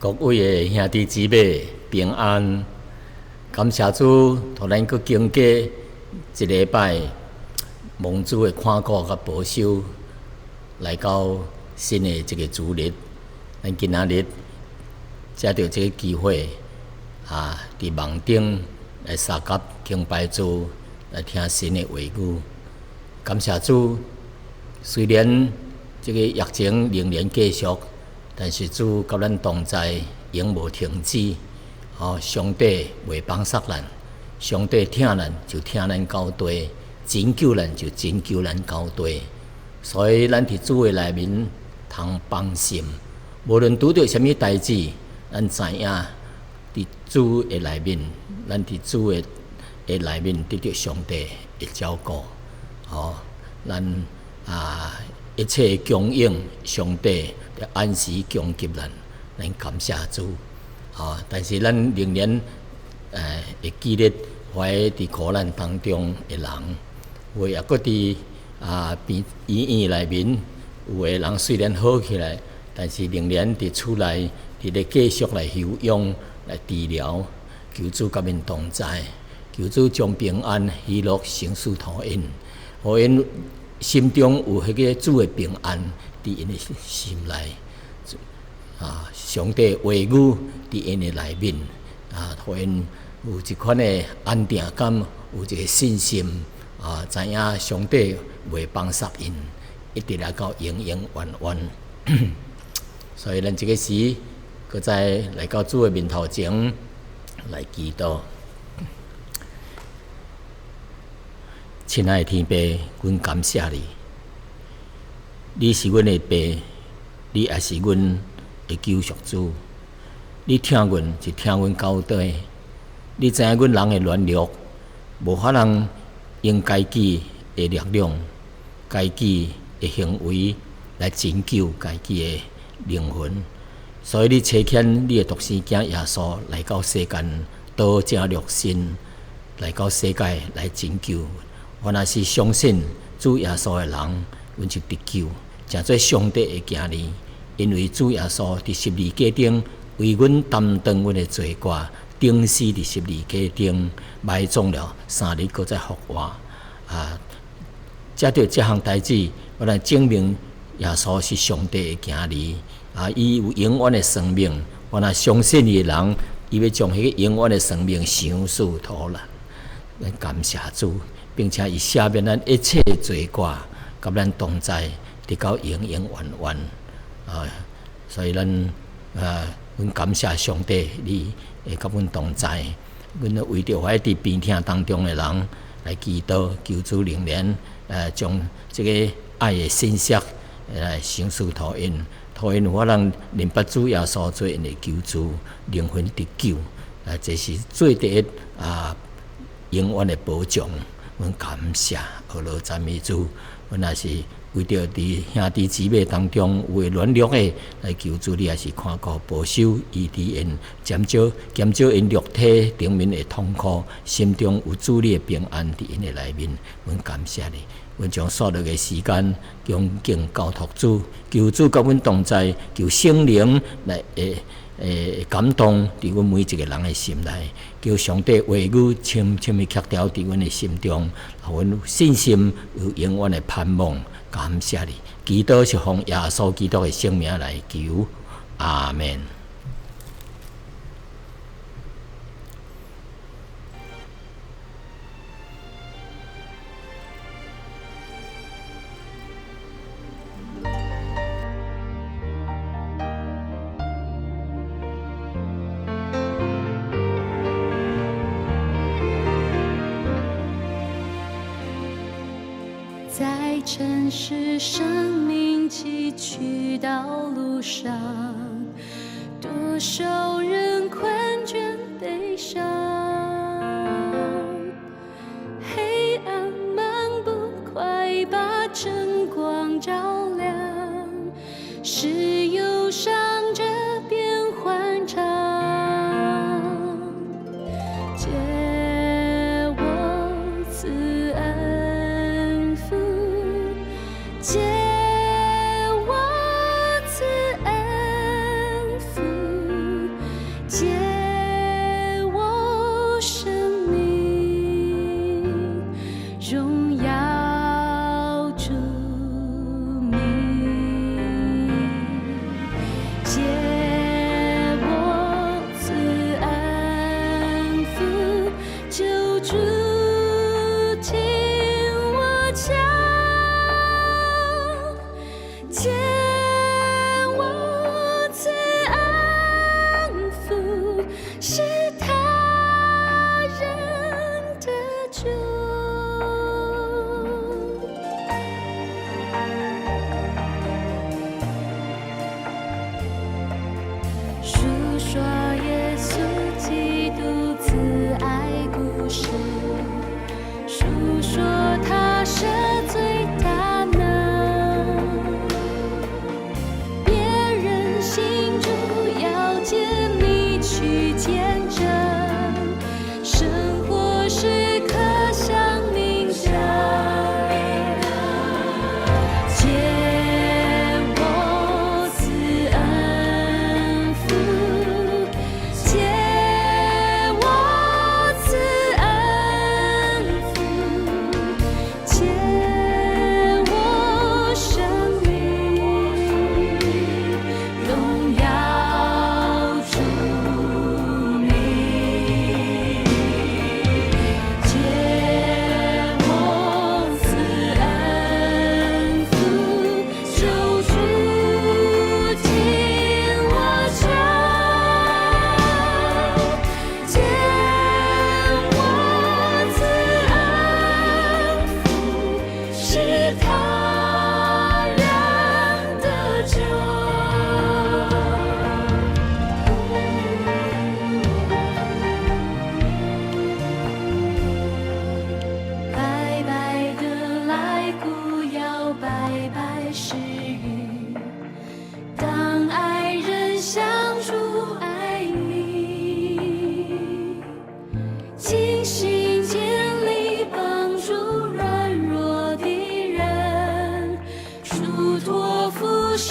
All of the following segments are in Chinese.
各位的兄弟姊妹平安，感谢主，互咱阁经过一礼拜蒙主的看顾甲保守，来到新的一个主日。咱今仔日借着这个机会伫网顶来参加敬拜主，来听神的话语。感谢主，虽然这个疫情仍然继续，但是主甲咱同在，永无停止。上帝袂放杀咱，上帝听咱就听咱到底，拯救咱就拯救咱到底。所以咱伫主的内面通放心，无论拄着什么代志，咱知影伫主的内面，咱伫主的内面得到上帝的照顾。咱一切供应，上帝就按时供给咱，咱感谢主。但是咱仍然会记得怀伫苦难当中的人，有也搁伫医院内面，有的人虽然好起来，但是仍然伫厝内伫咧继续来休养、来治疗。求主甲因同在，求主将平安、喜乐赏赐互因，互因心中有迄个主的平安伫因的心内。上帝话语伫因的内面，互因有一款的安定感，有一个信心，知影上帝袂放杀因，一直来到永永远远。所以咱这个时，搁再来到主的面头前来祈祷。亲爱的天父，阮感谢你，你是阮的爸，你也是阮的救赎主。你听阮就听阮到底，你知影阮人的软弱，无法通用家己的力量、家己的行为来拯救家己的灵魂，所以你差遣你的独生子耶稣来到世间，道成肉身，来到世界来拯救。我若是相信主耶稣的人，阮就得救，成做上帝的子儿。因为主耶稣伫十字架顶为阮担当阮的罪过，钉死伫十字架顶，埋葬了，3日搁再复活。藉着这项代志，我来证明耶稣是上帝的子儿。伊有永远的生命。我若相信伊的人，伊要将迄个永远的生命赏赐予咱。咱感谢主，并且伊赦免咱一切罪过，甲咱同在，直到永永远远。所以阮感谢上帝，你会甲阮同在。阮为着怀伫病痛当中的人来祈祷，求主仍然将这个爱的信息来赏赐互因，互因有法通明白主耶稣做因的救主，灵魂得救。这是最第一永远的保障。阮感谢阿罗赞美主，阮也是为着伫兄弟姊妹当中有软弱的来求主，你也是看顾保守医治因，减少因肉体顶面的痛苦，心中有主你的平安伫因的内面。阮感谢你，阮将所有的时间恭敬交托主，求主甲阮同在，求圣灵来感动伫阮每一个人的心内，叫上帝话语深深的刻条伫阮的心中，互阮有信心，有永远的盼望。感谢你，祈祷是奉耶稣基督的圣名来求，阿门。在城市生命崎岖道路上，多少人困倦悲伤，黑暗漫步，快把晨光照亮，是忧伤这变欢畅，借我赐恩福，借我赐恩福。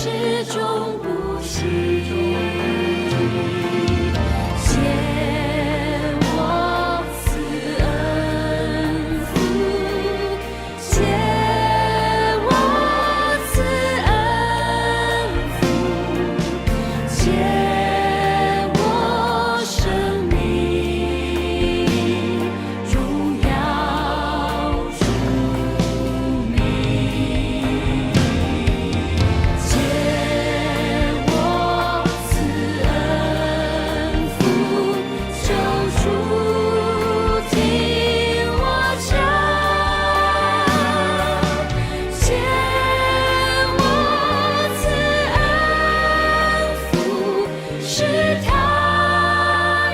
始终不息。借我赐恩福，借我赐恩福，借我生命荣耀主名，借我赐恩福，救主听我讲，借我赐恩福，使他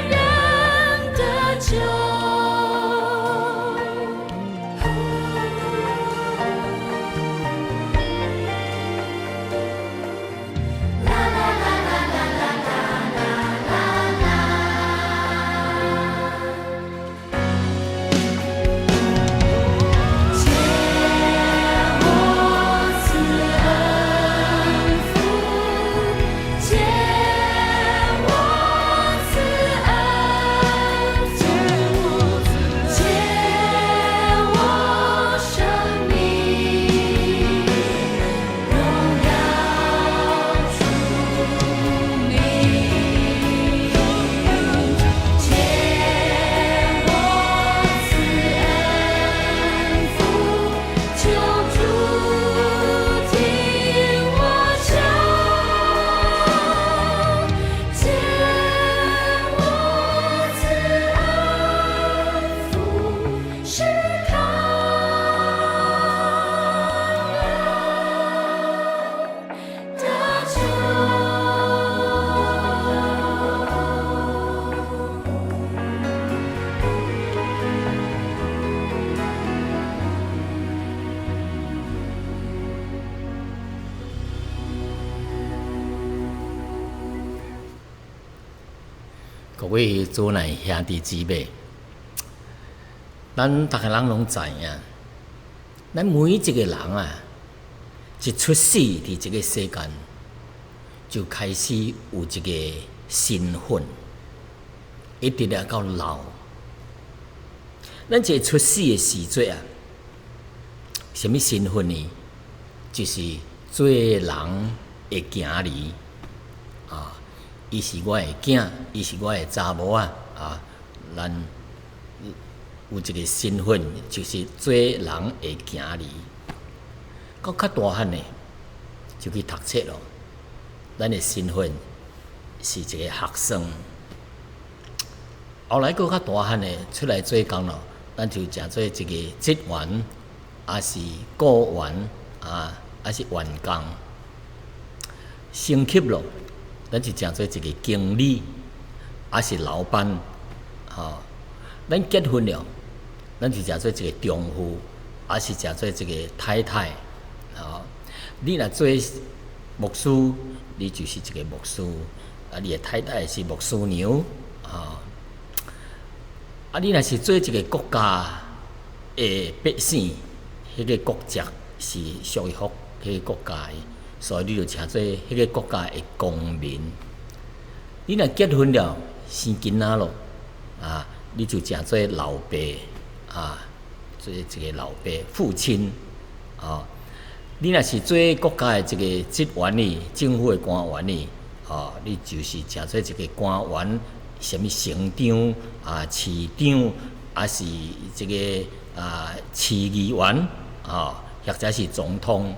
人得救。借我赐恩福，借我赐恩福，借我生命荣耀主名，借我赐恩福，救主听我讲，借我赐恩福，使他人得救。各位主内兄弟姊妹，咱逐个人拢知影，咱每一个人啊，一出世伫这个世间，就开始有一个身份，一直到老。咱这出世的时阵啊，什么身份呢？就是做人的囝儿啊。伊是我的囝，伊是我的查某啊！咱有一个身份，就是做人的囝儿。到较大汉呢，就去读册咯。咱的身份是一个学生。后来到较大汉呢，出来做工咯，咱就成做一个职员，还是雇员还是员工，升级咯。咱就成做一个经理，还是老板，咱结婚了，咱就成做一个丈夫，还是成做一个太太，你若做牧师，你就是一个牧师，你的太太是牧师娘，你若是做一个国家的百姓，迄个国籍是属于迄个国家的。所以你就称做迄个国家的公民。你若结婚了，生囡仔咯，你就称做老爸，做一个老爸父亲。你若是做国家的一个职员呢，政府的官员呢，你就是称做一个官员，什么省长市长，还是这个市议员，或者是总统。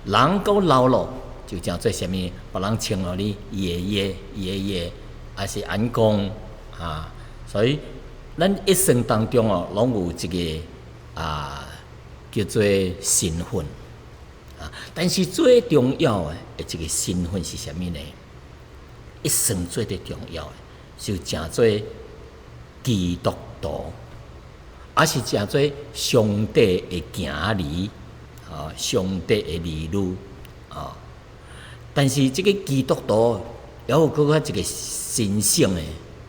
人到老咯，就叫做什么？别人称呼你爷爷，还是阿公所以咱一生当中拢有一个叫做身份但是最重要的一个身份是什么呢？一生最重要的就叫做基督徒，还是叫做上帝的囝儿。上帝的儿女但是这个基督徒也有搁一个神圣的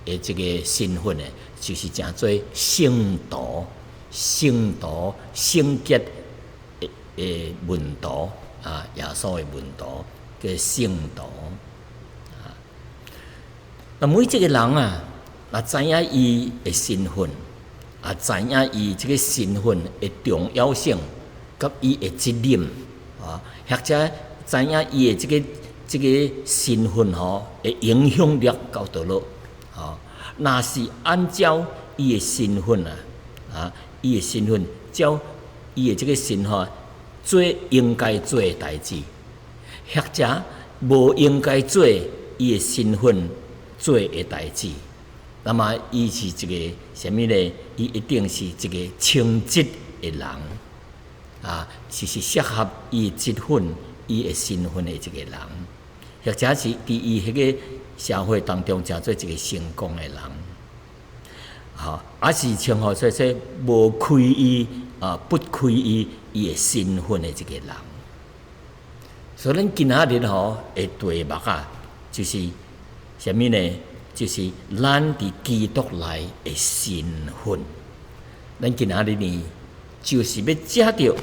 一个身份就是叫做圣徒、圣洁的门徒耶稣的门徒，叫圣徒。那每一个人啊，也知影伊的身份，也知影伊即个身份的重要性，甲伊的责任或者知影伊的即个身份的影响力到倒落若是按照伊的身份伊的身份照伊的即个身份做应该做的代志，或者无应该做伊的身份做的代志，那么伊是一个什么呢？伊一定是一个称职的人是适合伊的职分、伊的身份的一个人，或者是伫伊迄个社会当中诚做一个成功的人，也是称呼说无亏伊不亏伊伊的身份的一个人。所以咱今仔日的题目就是什么呢？就是咱伫基督内的身份。咱今仔日呢，就是要借着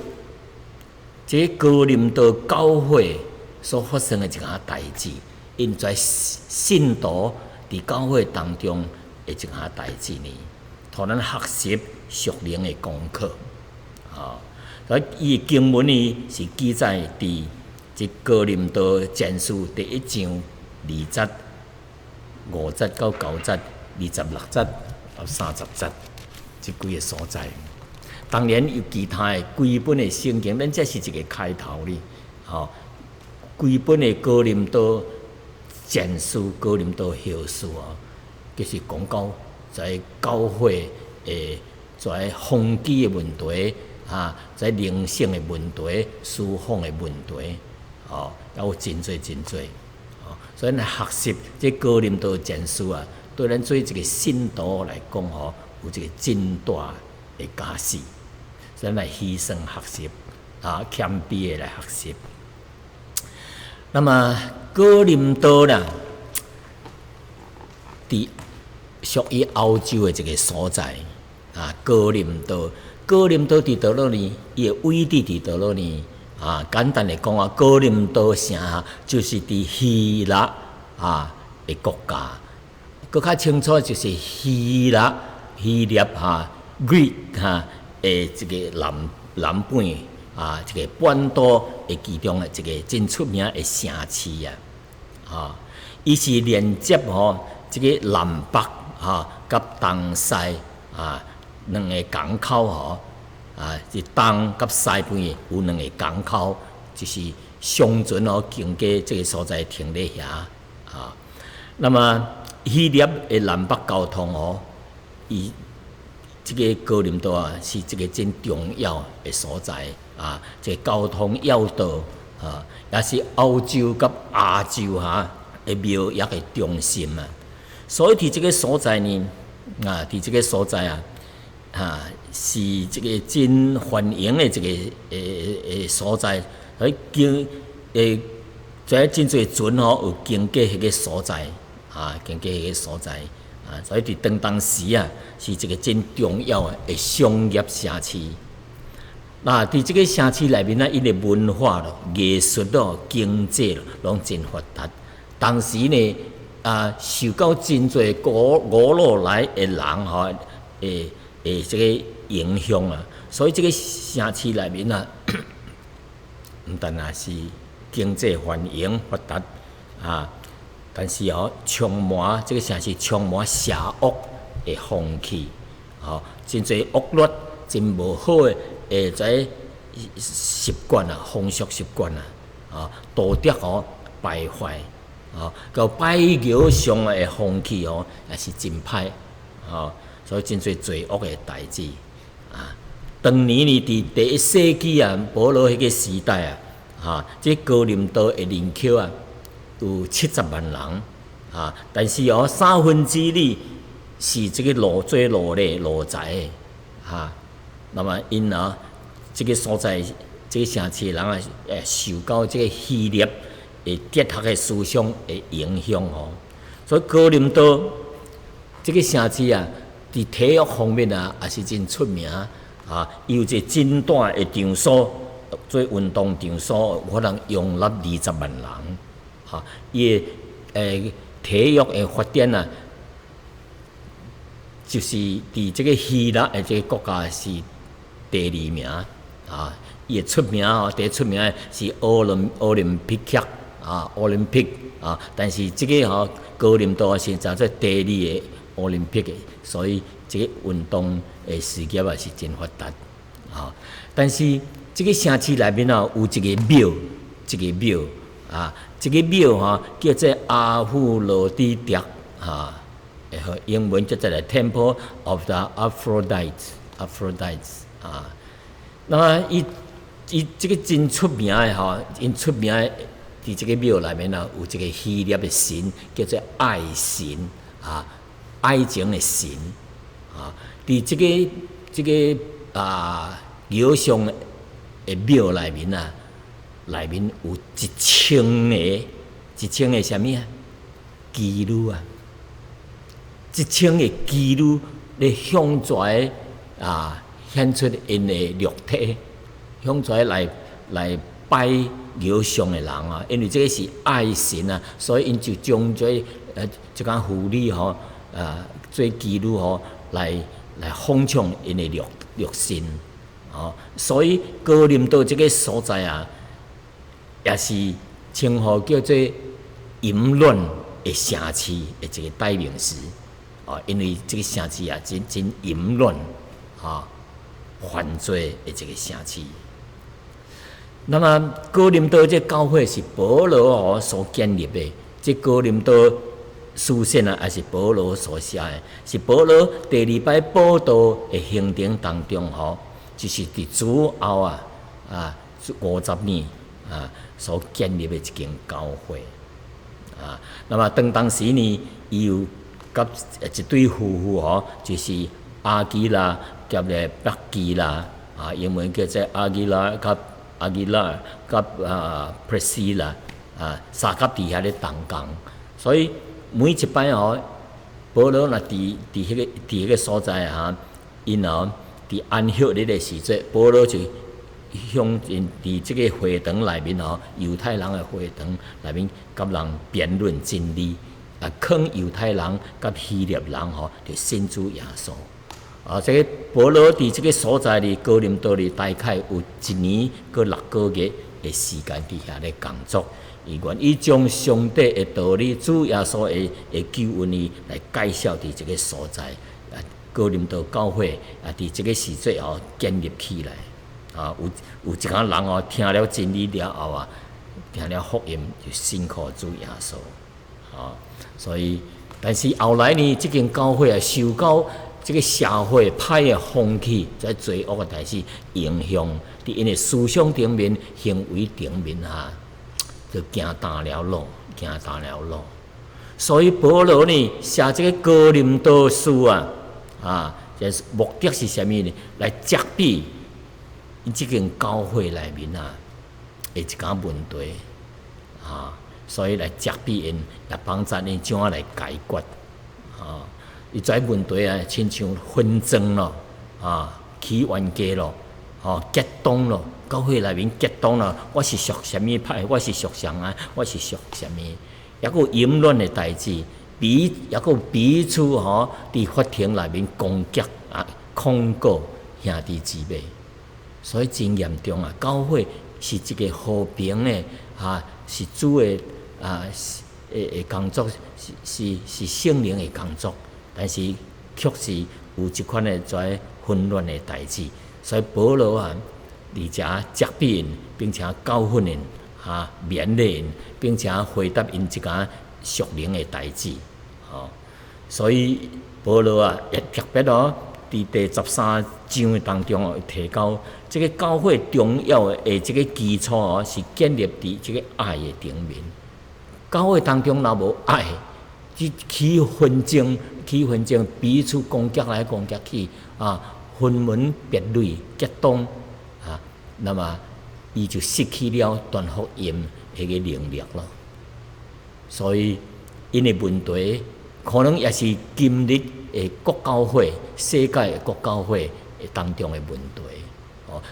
这哥林多教会所发生的一件代志，因在信徒伫教会当中的一件代志呢，互咱学习属灵的功课。所以伊的经文呢是记载伫这哥林多前书第1章2节、5节到9节、26节到30节这几个所在。当然有其他的几本的圣经，咱这是一个开头哩。几本的哥林多前书、哥林多后书就是讲到在教会在风纪的问题在灵性的问题、侍奉的问题，有真多真多。所以来学习这哥林多前书对咱做一个信徒来讲有一个真大的加持。所以来牺牲学习谦卑的来学习。那么哥林多啦，伫属于欧洲的一个所在哥林多伫倒落呢？伊的位置伫倒落呢？简单来讲哥林多城就是伫希腊的国家，更较清楚就是希腊 Greek 的这个南边一个半岛的其中的一个真出名的城市伊是连接这个南北甲东西两个港口是东甲西边有两个港口，就是商船经过这个所在停咧遐那么希腊的南北交通伊这个哥林多是一个真重要的所在这个交通要道也是欧洲甲亚洲的贸易的中心所以伫这个所在呢伫这个所在是一个真繁荣的一个所在，所以在真侪船有经过迄个所在经过迄个所在所以伫当时是一个真重要的商业城市。那伫这个城市内面因的文化艺术经济拢真发达。当时呢受到真侪五路来的人这个影响所以这个城市内面毋但是经济繁荣发达但是充满这个城市充满邪恶的风气真侪恶劣、真无好的在习惯风俗习惯道德败坏到拜偶像的风气也是真歹所以真侪罪恶的代志当年呢，伫第1世纪保罗迄个时代这哥林多的人口有70万人但是2/3是这个做奴隶奴才那么因这个所在这个城市的人受到这个希腊的哲学的思想的影响所以哥林多这个城市伫体育方面也是真出名有一个真大的场所做运动场所有可能容纳20万人，哈，伊体育的发展啊，就是伫即个希腊的即个国家是第2名啊。伊的出名第一出名的是奥林匹克啊，奥林匹克啊，但是即个哥林多是叫做第2个奥林匹克，所以即个运动的事业也是真发达啊。但是即个城市内面有一个庙，啊，这个庙叫做阿芙罗狄特啊，英文叫做 Temple of the Aphrodite 啊。那么伊这个真出名的因出名的伫这个庙内面有一个希腊的神叫做爱神啊，爱情的神啊。伫这个偶像的庙内面内面有1000个什么啊？妓女啊，1000个妓女咧向跩显出因的肉体，向跩来拜偶像的人啊。因为这个是爱神啊，所以因就将这间妇女做妓女来奉唱因的肉身所以哥林多这个所在啊，也是称呼叫做淫乱的城市的一个代名词因为这个城市啊真淫乱犯罪的一个城市。那么哥林多这教会是保罗所建立的，这哥林多书信也是保罗所写的，是保罗第2摆报道的行程当中就是伫主后50年所建立的一间教会那么当时呢，伊有甲一对夫妇就是阿基拉甲百基拉英文叫做阿基拉甲Priscilla 三甲伫遐咧同工，所以每一摆保罗若伫迄个所在因伫安息日的时阵，保罗就向伫即个会堂内面犹太人的会堂内面甲人辩论真理劝犹太人甲希腊人就信主耶稣这个保罗伫即个所在里哥林多里大概有1年搁6个月的时间伫遐咧工作，伊愿意将上帝的道理、主耶稣的救恩来介绍伫即个所在哥林多教会伫即个时阵建立起来有一群人听了真理了后听了福音就信靠主耶稣所以但是后来呢，即间教会受到这个社会歹的风气，在罪恶的代志影响，伫因的思想顶面、行为顶面就行淡了路。所以保罗呢写这个哥林多书就是目的是啥物呢？来责备这间教会内面的一件问题所以来责备因，也帮助因怎来解决伊这问题亲像纷争咯起冤家咯激动咯，教会内面激动咯，我是属什么派，我是属上我是属什么，也有淫乱的代志，也有彼此伫法庭内面攻击控告兄弟姊妹，所以真严重教会是一个和平的是主的工作，是圣灵的工作。但是确实有一款的在混乱的代志，所以保罗而且责备因，并且教训因勉励因，并且回答因一件属灵的代志所以保罗也特别伫第13章当中提到，这个教会重要的这个基础是建立伫这个爱的顶面。教会当中若无爱，起纷争，彼此攻击来攻击去分门别类，激动那么伊就失去了传福音迄个能力咯。所以因的问题可能也是今日的国教会、世界的国教会当中的问题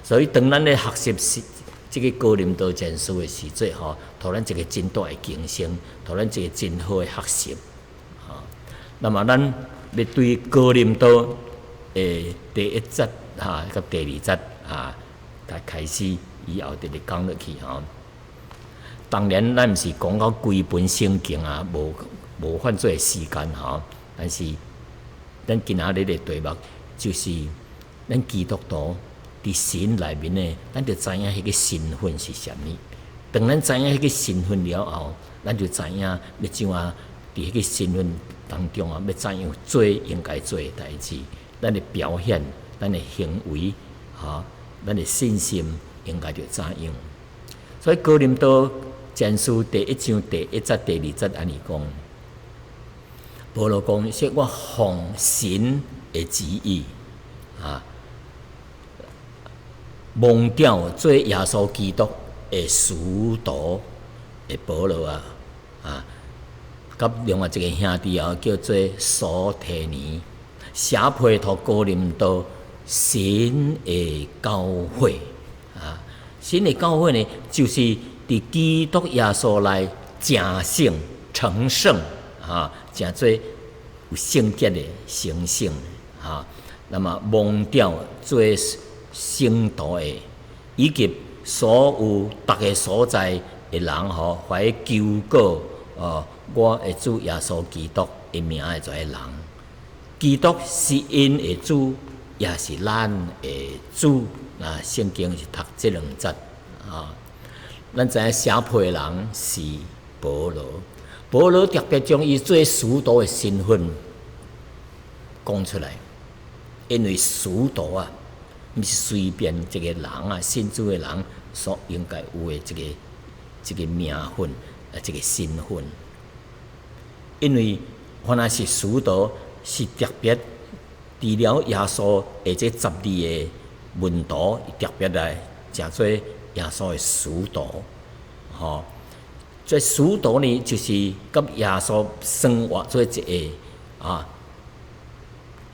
所以当咱咧学习这个哥林多前书的时节吼，互咱一个真大的警醒，互咱一个真好的学习。那么咱要对哥林多的第一节甲第二节开始以后直直讲落去吼。当然，咱毋是讲到规本圣经无犯罪的时间吼，但是咱今仔日的题目就是咱基督徒伫神内面呢，咱就知影迄个身份是啥物。当咱知影迄个身份了后，咱就知影要怎啊伫迄个身份当中要怎样做应该做的代志，咱的表现、咱的行为咱的信心应该就怎样。所以哥林多前书第1章第1节、第2节安尼讲，保罗讲说：“我奉神的旨意蒙召做耶稣基督的使徒的保罗甲另外一个兄弟叫做所提尼，写批托哥林多神的教会神的教会呢，就是伫基督耶稣内正圣成圣正做有圣洁的成圣那么蒙召做圣徒的，以及所有逐个所在的人怀求告我的主耶稣基督的名的这些人，基督是因的主，也是咱的主。圣经是读这2节咱知影写批的人是保罗，保罗特别将伊做使徒的身份讲出来，因为使徒毋是随便一个人信主的人所应该有的这个名分这个身份。因为凡那是使徒，是特别除了耶稣的这12个门徒，特别来称做耶稣的使徒。这使徒呢，就是甲耶稣生活做一个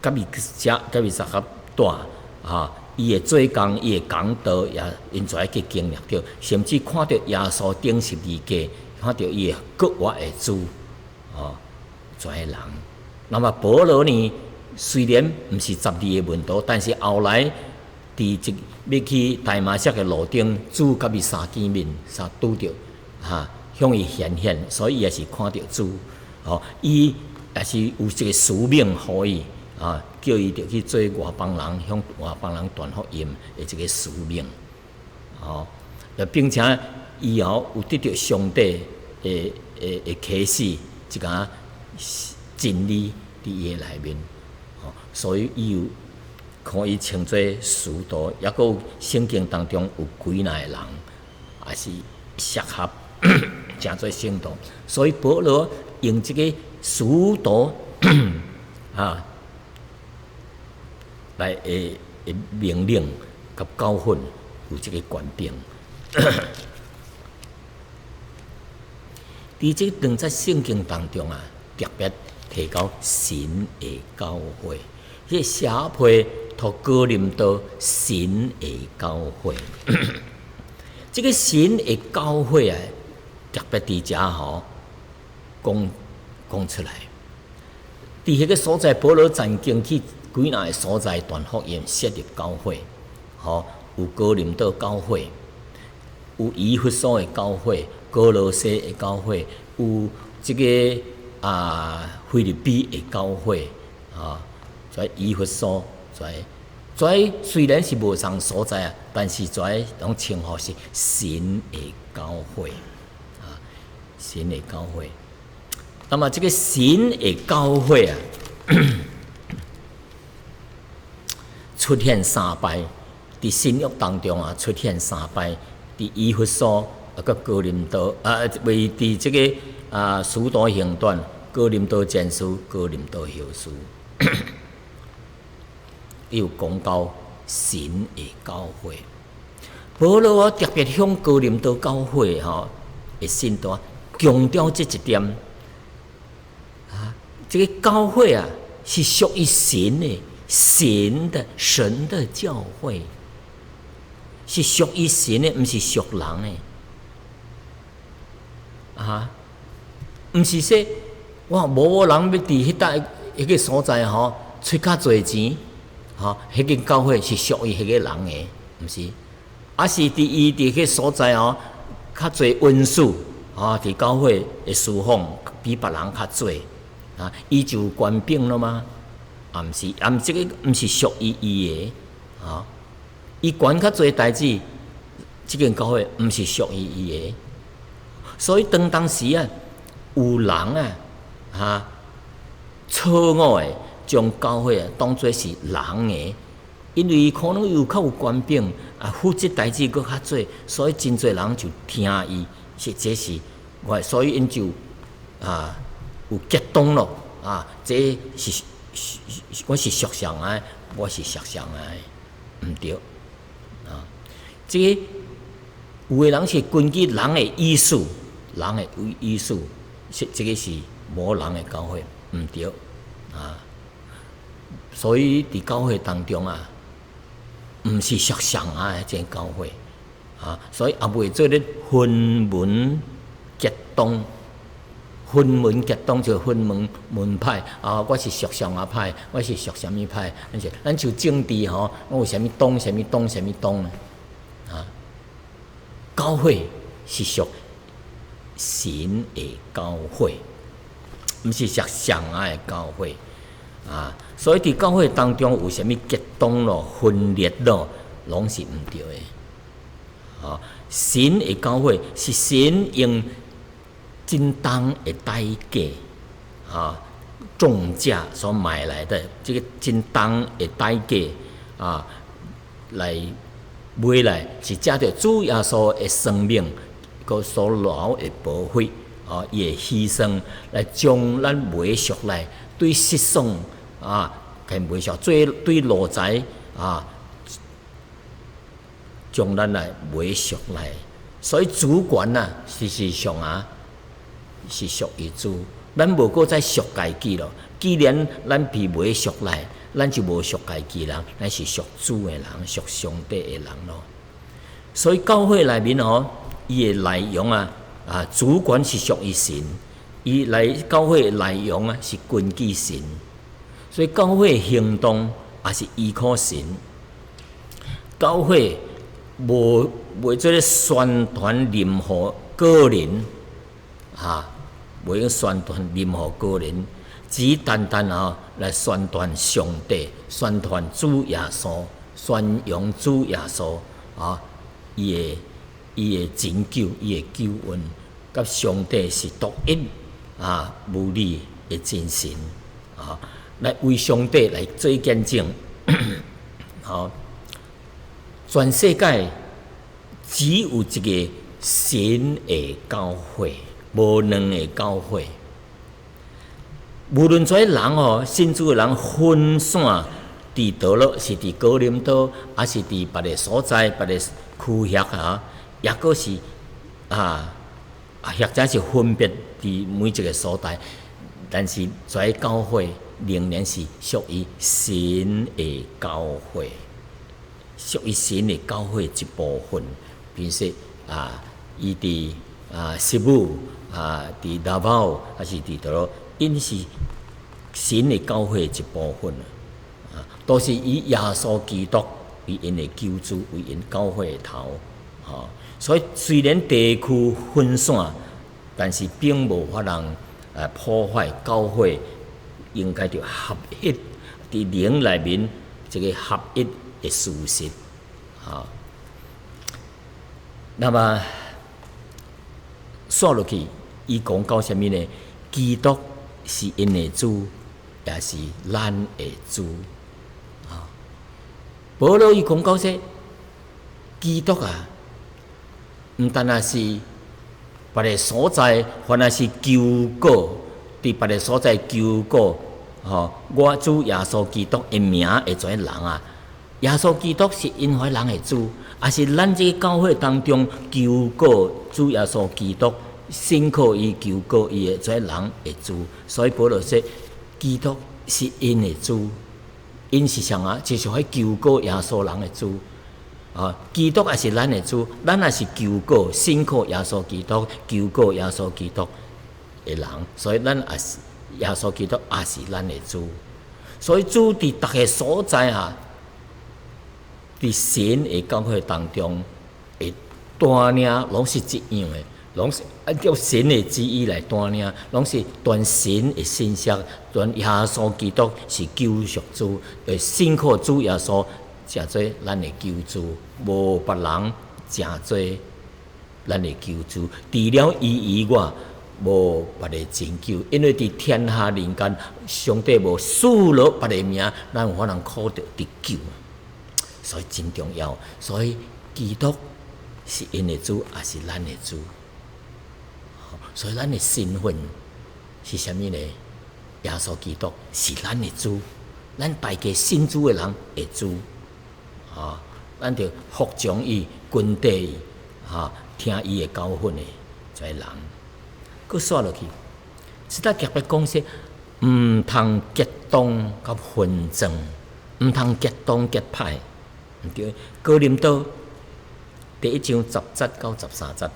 甲伊相合大伊的做工，伊的讲道也因在去经历着，甚至看到耶稣顶十字架，看到伊的国活的主这些人。那么保罗呢，虽然毋是12个门徒，但是后来伫要去大马色的路顶，主甲伊相见面，拄着向伊显，所以伊也是看到主伊也是有一个使命互伊叫伊着去做外邦人，向外邦人传福音的这个使命并且以后有得到上帝的启示，一个真理伫伊的内面所以伊有可以称作使徒，也佫有圣经当中有几若个人也是适合称作圣徒，所以保罗用这个使徒来命令甲教训有这个权柄。伫这2节圣经当中特别提到神的教会，这写批托哥林多神的教会。这个神的教会特别伫遮讲出来。伫迄个所在，保罗曾经去几若个所在传福音，设立教会，有哥林多教会，有以弗所的教会，哥罗西的教会，有这个腓立比的教会在以弗所在虽然是无同所在但是在拢称呼是神的教会神的教会。那么这个神的教会出现3摆，伫新约当中出现3摆，伫以弗所甲哥林多为伫这个使徒行传、哥林多前书、哥林多后书，有讲到神的教会。保罗特别向哥林多教会的信徒强调这一点这个教会是属于神的教会，是属于神的，毋是属人的。毋是说无人要伫迄个所在出较侪钱，迄间教会是属于迄个人的，毋是。是伫迄个所在较侪恩赐，伫教会的侍奉比别人较侪，伊就有权柄了吗？毋是，即个毋是属于伊的，伊管较侪代志，即间教会毋是属于伊的。所以当时有人错误的将教会当作是人的，因为可能有较有权柄，负责代志佫较侪，所以真侪人就听伊，这是所以因就有激动咯，这是我是属上的，我是属上的，毋对这个有的人是根据人的意思。人的意思，这个是无人的教会，毋对所以伫教会当中毋是属上的这教会所以也袂做咧分门结党。分门结党就分门派我是属上派，我是属什么派？咱就政治我有啥物党，啥物党，啥物党教会是属神的教会，毋是属上的教会所以伫教会当中有啥物结党咯、分裂咯，拢是毋对的神的教会是神用真重的代价重价所买来的，这个真重的代价来买来，是借着主耶稣的生命佮所留的宝血伊的牺牲，来将咱买赎来，对世上给买赎，对路财将咱来买赎来。所以主权事实上是属于主，咱无搁再属家己咯。既然咱被买赎来，咱就无属家己人，咱是属主的人，属上帝的人咯。所以教会内面伊的内容主权是属于神，伊教会的内容是根据神，所以教会的行动也是依靠神。教会无做咧宣传任何个人袂宣传任何个人，只单单来宣传上帝，宣传主耶稣，宣扬主耶稣伊的拯救，伊的救恩，甲上帝是独一无二的真神来为上帝来做见证全世界只有一个神的教会，无两个教会。无论这人信主的人分散伫倒落，是伫哥林多，还是伫别个所在、别个区域也阁是或者是分别伫每一个所在，但是这教会仍然是属于神的教会，属于神的教会一部分。比如说伊伫西姆伫达堡，还是伫倒落，因是神的教会一部分都是以耶稣基督为因的救主，为因教会的头所以虽然地区分散，但是并无法人破坏教会应该着合一伫灵内面这个合一的事实那么说落去，伊讲到什么呢？基督是因的主，也是咱的主保罗伊讲到说，基督毋单是别个所在，反而是求告伫别个所在求告我主耶稣基督的名会做人耶稣基督是因怀人的主，也是咱这个教会当中求告主耶稣基督，信靠伊求告伊的做人的主。所以保罗说，基督是因的主，因是啥就是迄求告耶稣人的主基督也是咱的主，咱也是求告信靠耶稣基督、求告耶稣基督的人，所以咱也是耶稣基督也是咱的主。所以主伫逐个所在伫神的教会当中，会带领拢是一样的，拢是按照神的旨意来带领，拢是传神的信息，传耶稣基督是救赎主，信靠主耶稣。诚做咱的救主，无别人诚做咱的救主。除了伊以外，无别的拯救。因为伫天下人间，上帝无赐落别个名，咱有法通靠着得救，所以真重要。所以基督是因的主，也是咱的主。所以咱的身份是啥物呢？耶稣基督是咱的主，咱大家信主的人的主。咱着服从伊、跟缀伊，听伊的教训的一个人。佮刷落去，即搭特别讲说，毋通结党甲纷争，毋通结党结派，毋对。哥林多第1章10节到13节，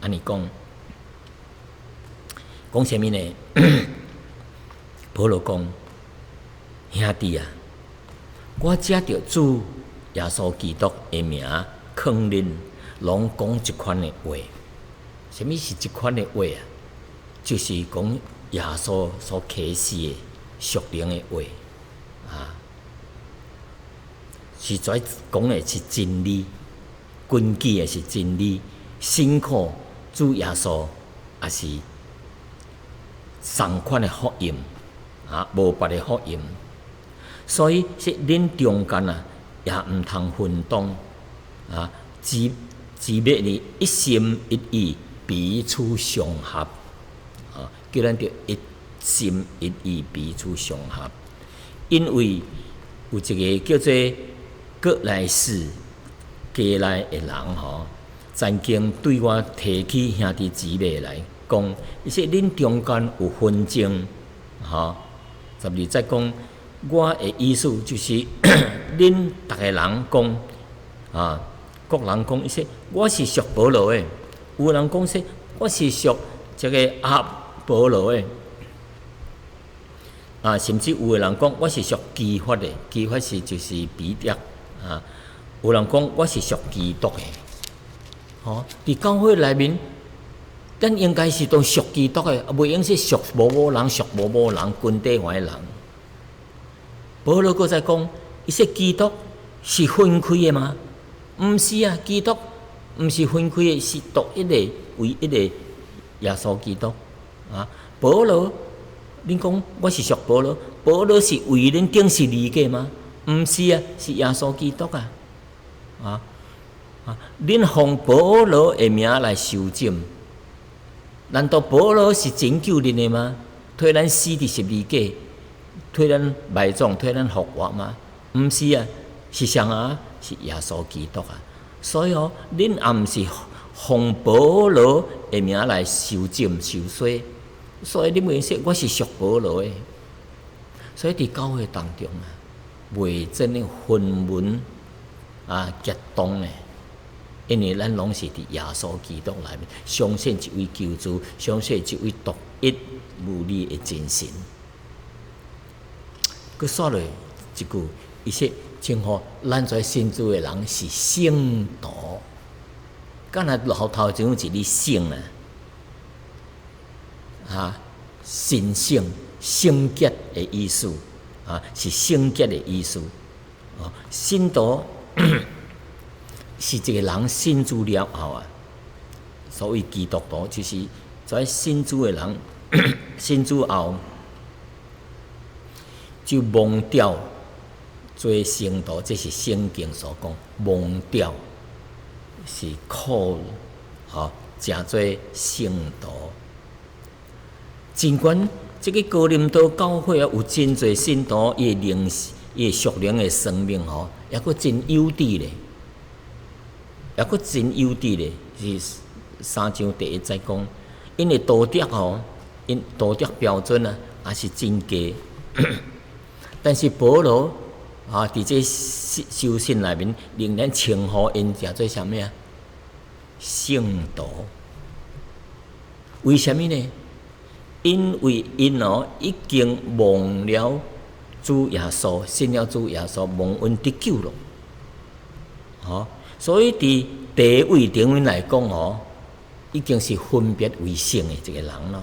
安尼讲，讲啥物呢？保罗讲，兄弟啊，我借着主耶稣基督的名劝恁，拢讲即款的话。什么是即款的话啊？就是讲耶稣所启示的属灵的话实在讲的是真理，根基的是真理，信靠主耶稣也是同款的福音无别的福音。所以说恁中间也毋通分党只要你一心一意，彼此相合叫咱着一心一意，彼此相合。因为有一个叫做葛莱士家内的人曾经对我提起兄弟姊妹来讲，伊说恁中间有纷争12节讲。我的意思就是，恁逐个人讲各人讲，伊说我是属保罗的，有人讲说我是属这个保罗的，甚至有个人讲我是属基法的，基法是就是彼得有人讲我是属基督的。伫教会内面，咱应该是都属基督的，袂用是属某人、属某人、军队外的人。保罗搁再讲，伊说基督是分开的吗？毋是啊，基督毋是分开的，是独一的、唯一的耶稣基督保罗，恁讲我是属保罗，保罗是为恁顶是理解吗？毋是啊，是耶稣基督恁奉保罗的名来受浸，难道保罗是拯救恁的吗？替咱死伫十字架？替咱埋葬，替咱复活吗？毋是啊，是谁是耶稣基督所以恁也毋是奉保罗的名来受浸受洗，所以恁袂说我是属保罗的。所以伫教会当中袂真的分文结党的，因为咱拢是伫耶稣基督内面，相信一位救主，相信一位独一无二的真神。佮说落一句，伊说称呼咱做信主的人是圣徒，敢若老头前有一字圣神圣、圣洁的意思是圣洁的意思信徒是一个人信主了后所谓基督徒就是做信主的人信主后。就蒙召做圣徒，这是圣经所讲。蒙召是call诚做圣徒。尽管这个哥林多教会有真侪信徒，伊的属灵的生命也阁真优质咧，也阁真优质咧。是3章第1节讲，因的道德因道德标准也是真低。但是保罗伫这修信内面，仍然称呼因叫做啥物啊？圣徒。为什么呢？因为因已经忘了主耶稣，信了主耶稣，蒙恩得救了。所以伫第一位顶面来讲已经是分别为圣的一个人咯，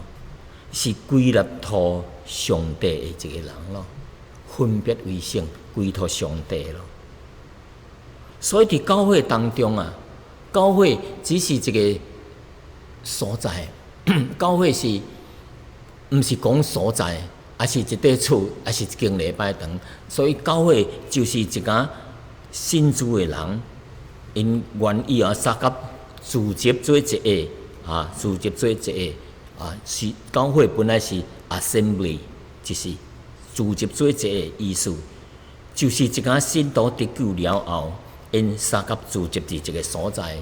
是归纳托上帝的一个人咯，分别为圣，归托上帝咯。所以伫教会当中教会只是一个所在。教会是，毋是讲所在，还是一块厝，还是一间礼拜堂。所以教会就是一家信主的人，因愿意三甲聚集做一个聚集做一个是教会本来是 assembly， 就是聚集做一个意思，就是一家信徒得救了后，因三甲聚集伫一个所在，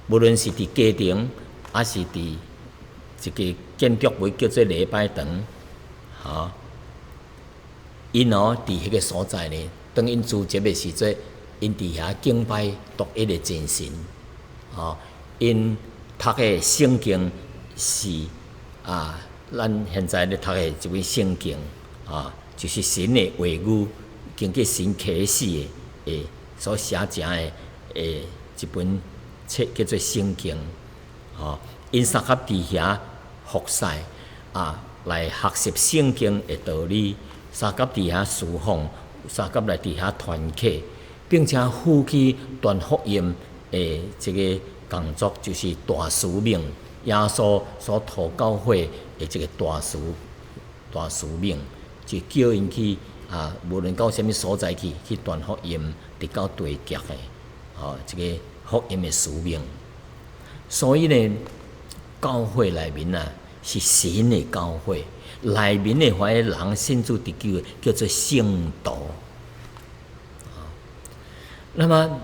无论是伫家庭，还是伫一个建筑物叫做礼拜堂，因伫迄个所在呢，当因聚集的时阵，因伫遐敬拜独一的真神，因读的圣经是咱现在咧读的一本圣经就是神的话语，经过神启示的所写成的一本册叫做圣经，因三甲伫遐服侍来学习圣经的道理，三甲伫遐侍奉，三甲来伫遐团契，并且负起传福音的这个工作，就是大使命。耶稣所托教会的这个大使命，就叫因去无论到什么所在去传福音，直到地极的这个福音的使命。所以呢，教会内面是神的教会，内面的凡个人信主得救的，叫做圣徒。那么，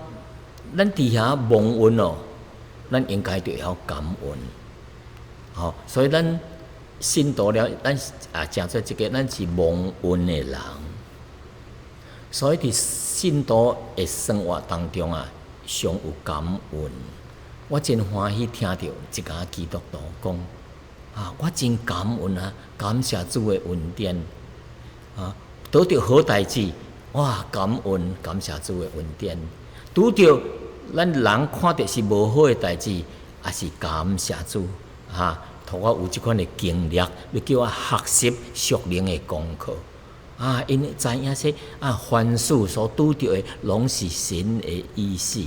咱伫遐蒙恩咱应该就要感恩。所以咱信徒了，咱讲做一个，咱是蒙恩的人。所以伫信徒的生活当中上有感恩。我真欢喜听到一家基督徒讲我真感恩感谢主的恩典得到好代志，哇，感恩感谢主的恩典。拄到咱人看到是无好的代志，也是感谢主互我有即款的经历，要叫我学习属灵的功课因为知影说凡事所拄到的，拢是神的意思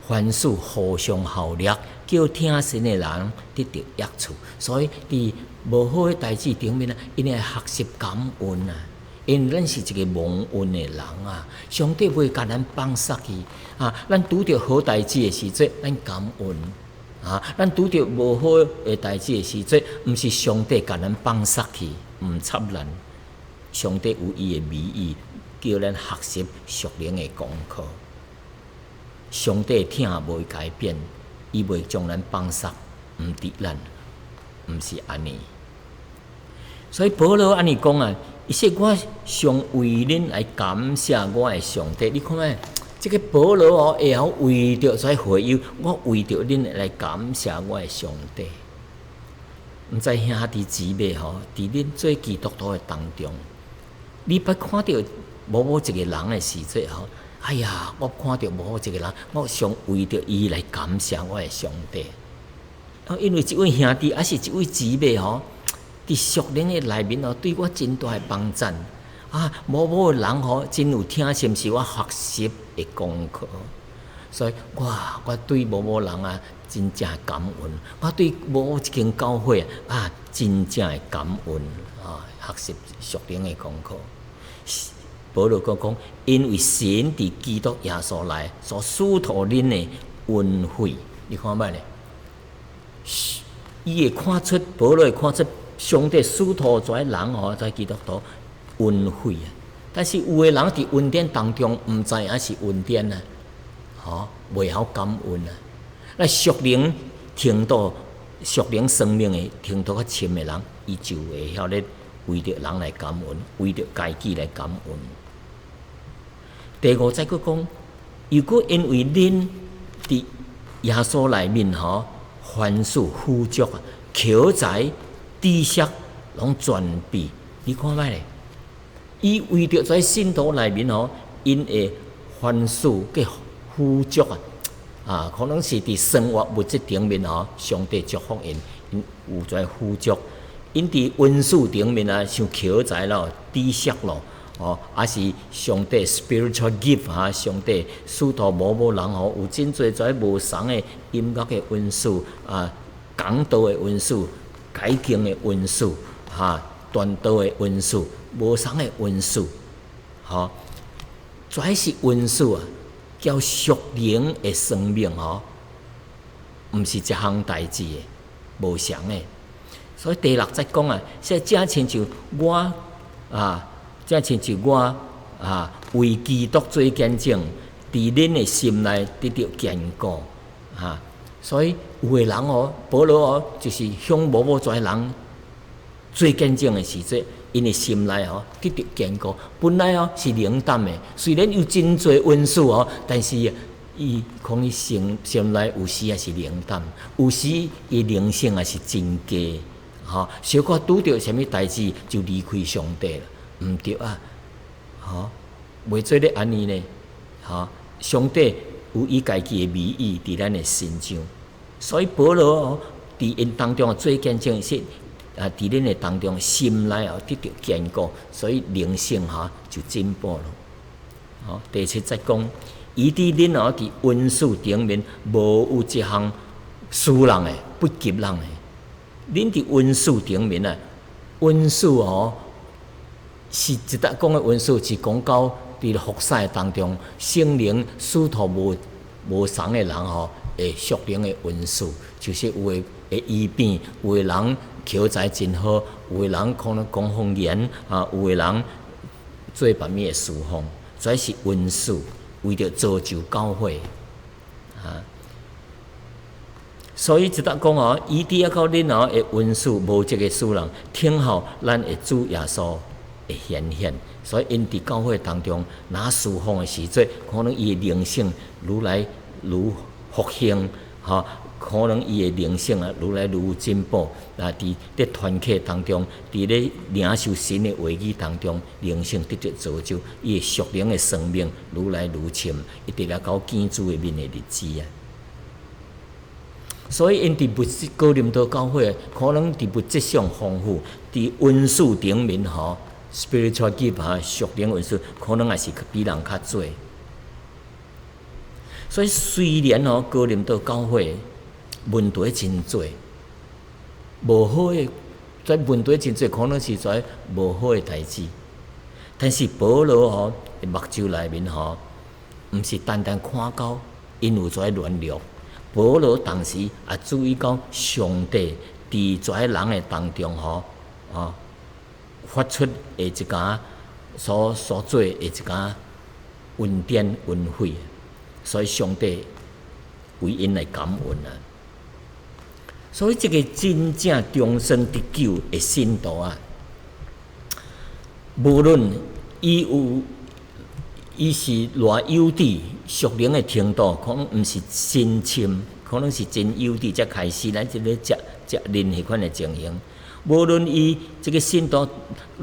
凡事互相效力，叫听神的人得到益处。所以伫无好的代志顶面因会学习感恩因咱是一个蒙恩的人上帝袂甲咱放失去咱拄着好代志的时阵，咱感恩咱拄着无好的代志的时阵，毋是上帝甲咱放失去，毋插咱。上帝有伊的美意，叫咱学习属灵的功课。上帝听袂改变，伊袂将咱放失，毋敌咱，毋是安尼。所以保罗安尼讲伊说我上为恁来感谢我的上帝。你看这个保罗会晓为着在会友，我为着恁来感谢我的上帝。毋知兄弟姊妹伫恁做基督徒的当中，你捌看到某一个人的时阵哎呀，我看到某一个人，我想为着伊来感谢我的上帝。因为一位兄弟还是一位姊妹伫属灵的内面对我真大的帮赞某人真有听心，是我学习的功课。所以我对某人真正感恩，我对某一间教会真正的感恩学习属灵的功课。保罗讲，因为神伫基督耶稣内所赐托恁的恩惠，你看摆呢？伊会看出，保罗会看出上帝赐托在人在基督徒恩惠但是有的人伫恩典当中，毋知影是恩典袂晓感恩那属灵程度、属灵生命的程度较深的人，伊就会晓咧为着人来感恩，为着家己来感恩。第五再佫讲，如果因为恁伫耶稣内面凡事富足啊，口才、知识拢全备，你看觅咧？伊为着在信徒内面因会凡事嘅富足可能是伫生活物质顶面上帝祝福因有在富足。因伫文书顶面像口才咯、知识咯，还是上帝 spiritual gift 上帝使徒某人有真侪在无同的音乐的文书讲道的文书、解经的文书传道的文书、无同的文书，全是文书叫属灵的生命毋是一项代志的，无常的。所以第六节讲说正亲像我正亲像我为基督做见证，伫恁的心内得到坚固所以有个人保罗就是向某遮人做见证的时阵，因的心内得到坚固。本来是冷淡的，虽然有真侪温数但是伊可能心内有时也是冷淡，有时伊灵性也是真低。小可拄着什么代志就离开上帝了，毋对袂做咧安尼呢？上帝有伊家己的美意伫咱的身上，所以保罗伫因当中做见证说，伫恁的当中心内得到坚固，所以灵性就进步了。第七节讲，伊伫恁伫温书顶面无有一项输人的不及人的。恁伫温书顶面温书是一搭讲的温书，是讲到伫服侍当中，圣灵使徒无同的人会属灵的温书，就是有的会医病，有的人口才真好，有的人可能讲方言有的人做别物的事奉，全是温书，为着造就教会所以一搭讲伊伫到恁的温书无这个使人，听候咱的主耶稣会显现。所以因伫教会当中拿侍奉的时阵，可能伊的灵性愈来愈复兴可能伊的灵性愈来愈进步伫咧团契当中，伫咧领受神的话语当中，灵性得到造就，伊的属灵的生命愈来愈深，一直来到见主的面的日子所以因伫物质哥林多教会，可能伫物质上丰富，伫温书顶面spiritual gift 属灵温书，可能也是比人较多。所以虽然哥林多教会问题真多，无好的在问题真多，可能是在无好的代志，但是保罗的目睭内面毋是单单看到因有在软弱。保罗当时也注意到上帝伫遮人的当中发出的一家所做的一家恩典恩惠，所以上帝为因来感恩所以这个真正终身得救的信徒无论伊是偌幼稚，属灵的程度可能毋是深深，可能是真幼稚才开始咱即个接任迄款的情形。无论伊这个信徒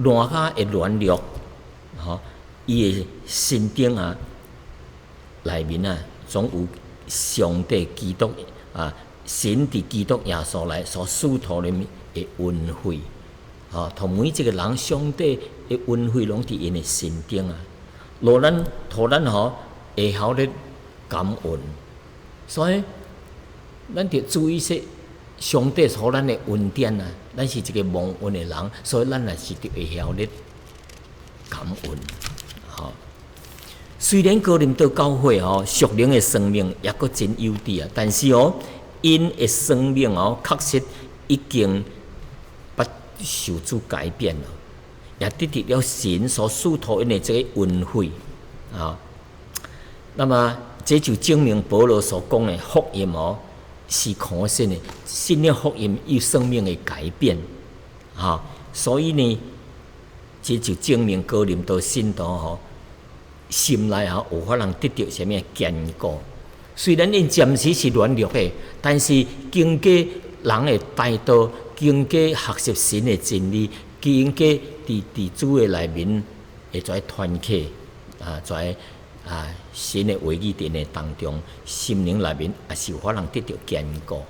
偌较会软弱，伊的心顶内面总有上帝基督神伫基督耶稣来所赐托的恩惠，同每一个人上帝的恩惠拢伫因的心顶互咱会晓咧感恩，所以咱着注意说，上帝互咱的恩典咱是一个蒙恩的人，所以咱也是着会晓咧感恩。虽然哥林多教会属灵的生命也阁真幼稚但是因的生命确实已经捌受主改变了。也得到了神所赐托因的这个恩惠那么这就证明保罗所讲的福音是可信的，信了福音有生命的改变所以呢，这就证明哥林多信徒心内有法通得到什么坚固。虽然因暂时是软弱的，但是经过人的带导，经过学习神的真理，经过伫主的内面，会在团契在神的话语殿的当中，心灵内面也是有法通得到坚固。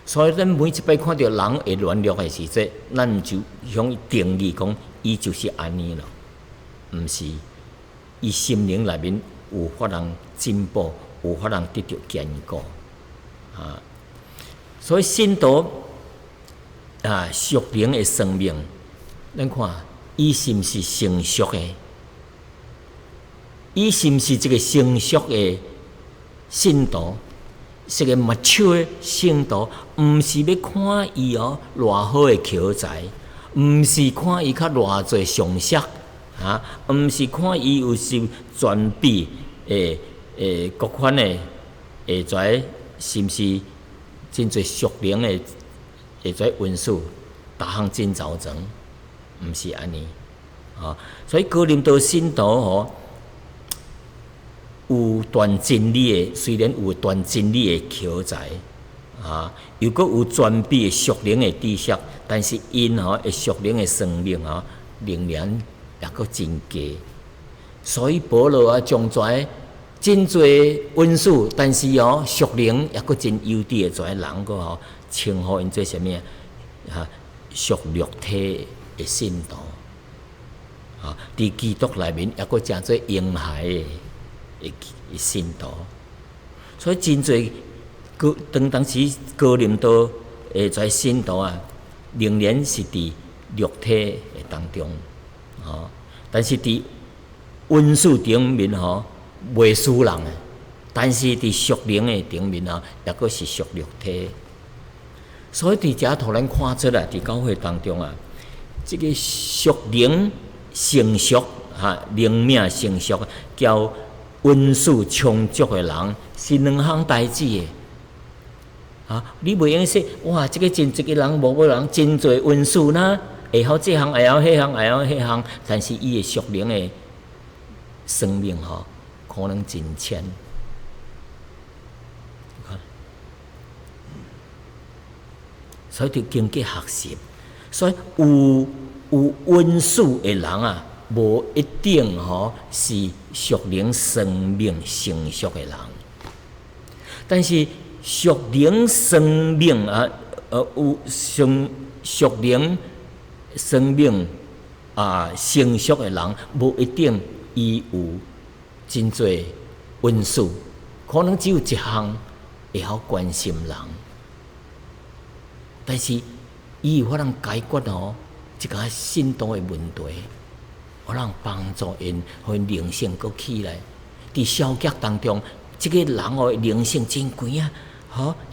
所以咱每一摆看到人会软弱的时阵，咱就向定义讲，伊就是安尼咯，毋是伊心灵内面有法通进步，有法通得到坚固所以信徒属灵的生命，咱看伊是毋是成熟的？伊是毋是一个成熟的信徒？是个mature的信徒，毋是要看伊偌好的口才，毋是看伊较偌侪常识毋是看伊有是全备各款的在是毋是真侪属灵的在文书，逐项真周全，毋是安尼所以哥林多信徒有传真理的，虽然有传真理的口才又搁有全备的属灵的知识，但是因的属灵的生命仍然也搁真低。所以保罗将跩真侪文书，但是属灵也搁真优质的跩人个称呼因做啥物属肉体的信徒伫基督内面也搁真做婴孩的信徒，所以真侪当时哥林多跩信徒仍然是伫肉体的当中但是伫文书顶面袂输人但是伫属灵的顶面也搁是属肉体。所以伫遮互咱看出来，伫教会当中这个属灵成熟灵命成熟，交文书充足的人是两项代志的你袂用说哇，这个真一个人无人真侪文书呢，会晓这项，会晓迄项，会晓迄项，但是伊的属灵的生命可能真浅。所以就经过学习，所以有文书的人无一定是属灵生命成熟的人，但是属灵生命有属灵生命成熟的人，无一定伊有真侪文书，可能只有一项会晓关心人，但是伊有法通解决一个信徒的问题。有人帮助因，互因灵性阁起来。伫小脚当中，这个人的灵性真悬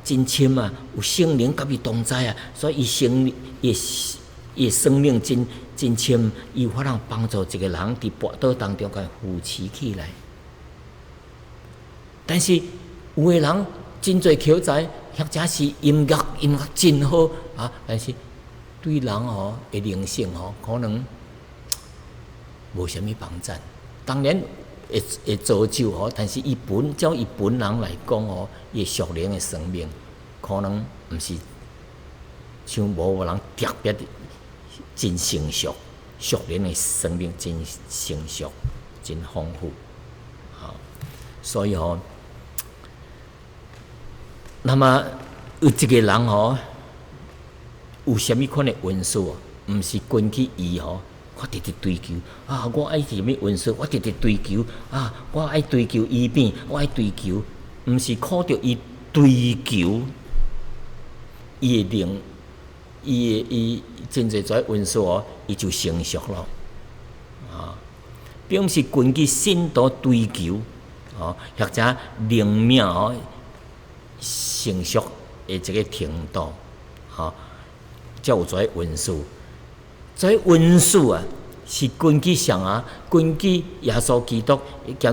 真深有圣灵甲伊同在所以伊生命真深，伊有法通帮助一个人伫跋倒当中甲扶持起来。但是有的人真侪口才，或者是音乐真好但是对人的灵性可能无啥物帮助，当然会造就但是照伊本人来讲伊属灵的生命可能毋是像无人特别真成熟，属灵的生命真成熟，真丰富所以那么有一个人有啥物款的文书毋是根据伊我直直追求我爱什么文书，我直直追求我爱追求医病，我爱追求，毋是靠着伊追求伊的灵，伊真侪跩文书伊就成熟咯并毋是根据信徒追求或者灵命成熟的这个程度才有跩文书。所以文书是根据啥根据耶稣基督，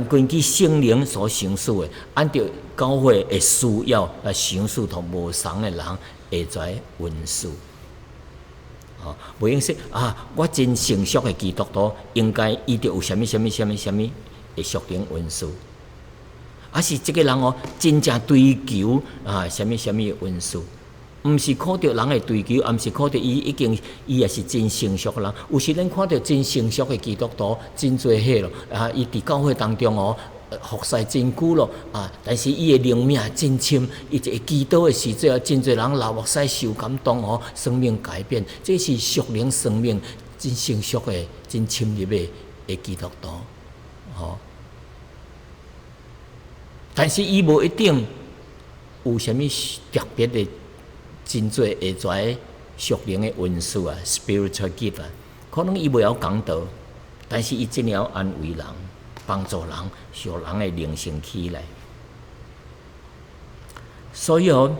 根据圣灵所成事的，按照教会的需要来成事同无同的人会跩文书袂用说我真成熟的基督徒，应该伊着有啥物的属灵元素，是即个人真正追求啥物的元素，毋是靠着人的追求，毋是靠着伊也是真成熟的人。有时咱看到真成熟的基督徒真侪许咯，伊伫教会当中服侍真久咯，但是伊的灵命真深，伊一个祈祷的时阵真侪人流目屎受感动生命改变，这是属灵生命真成熟的、真深入的基督徒，但是伊无一定有啥物特别的、真侪下遮属灵的元素spiritual gift 可能伊袂晓讲道，但是伊真了安慰人。帮助人，使人的灵性起来。所以互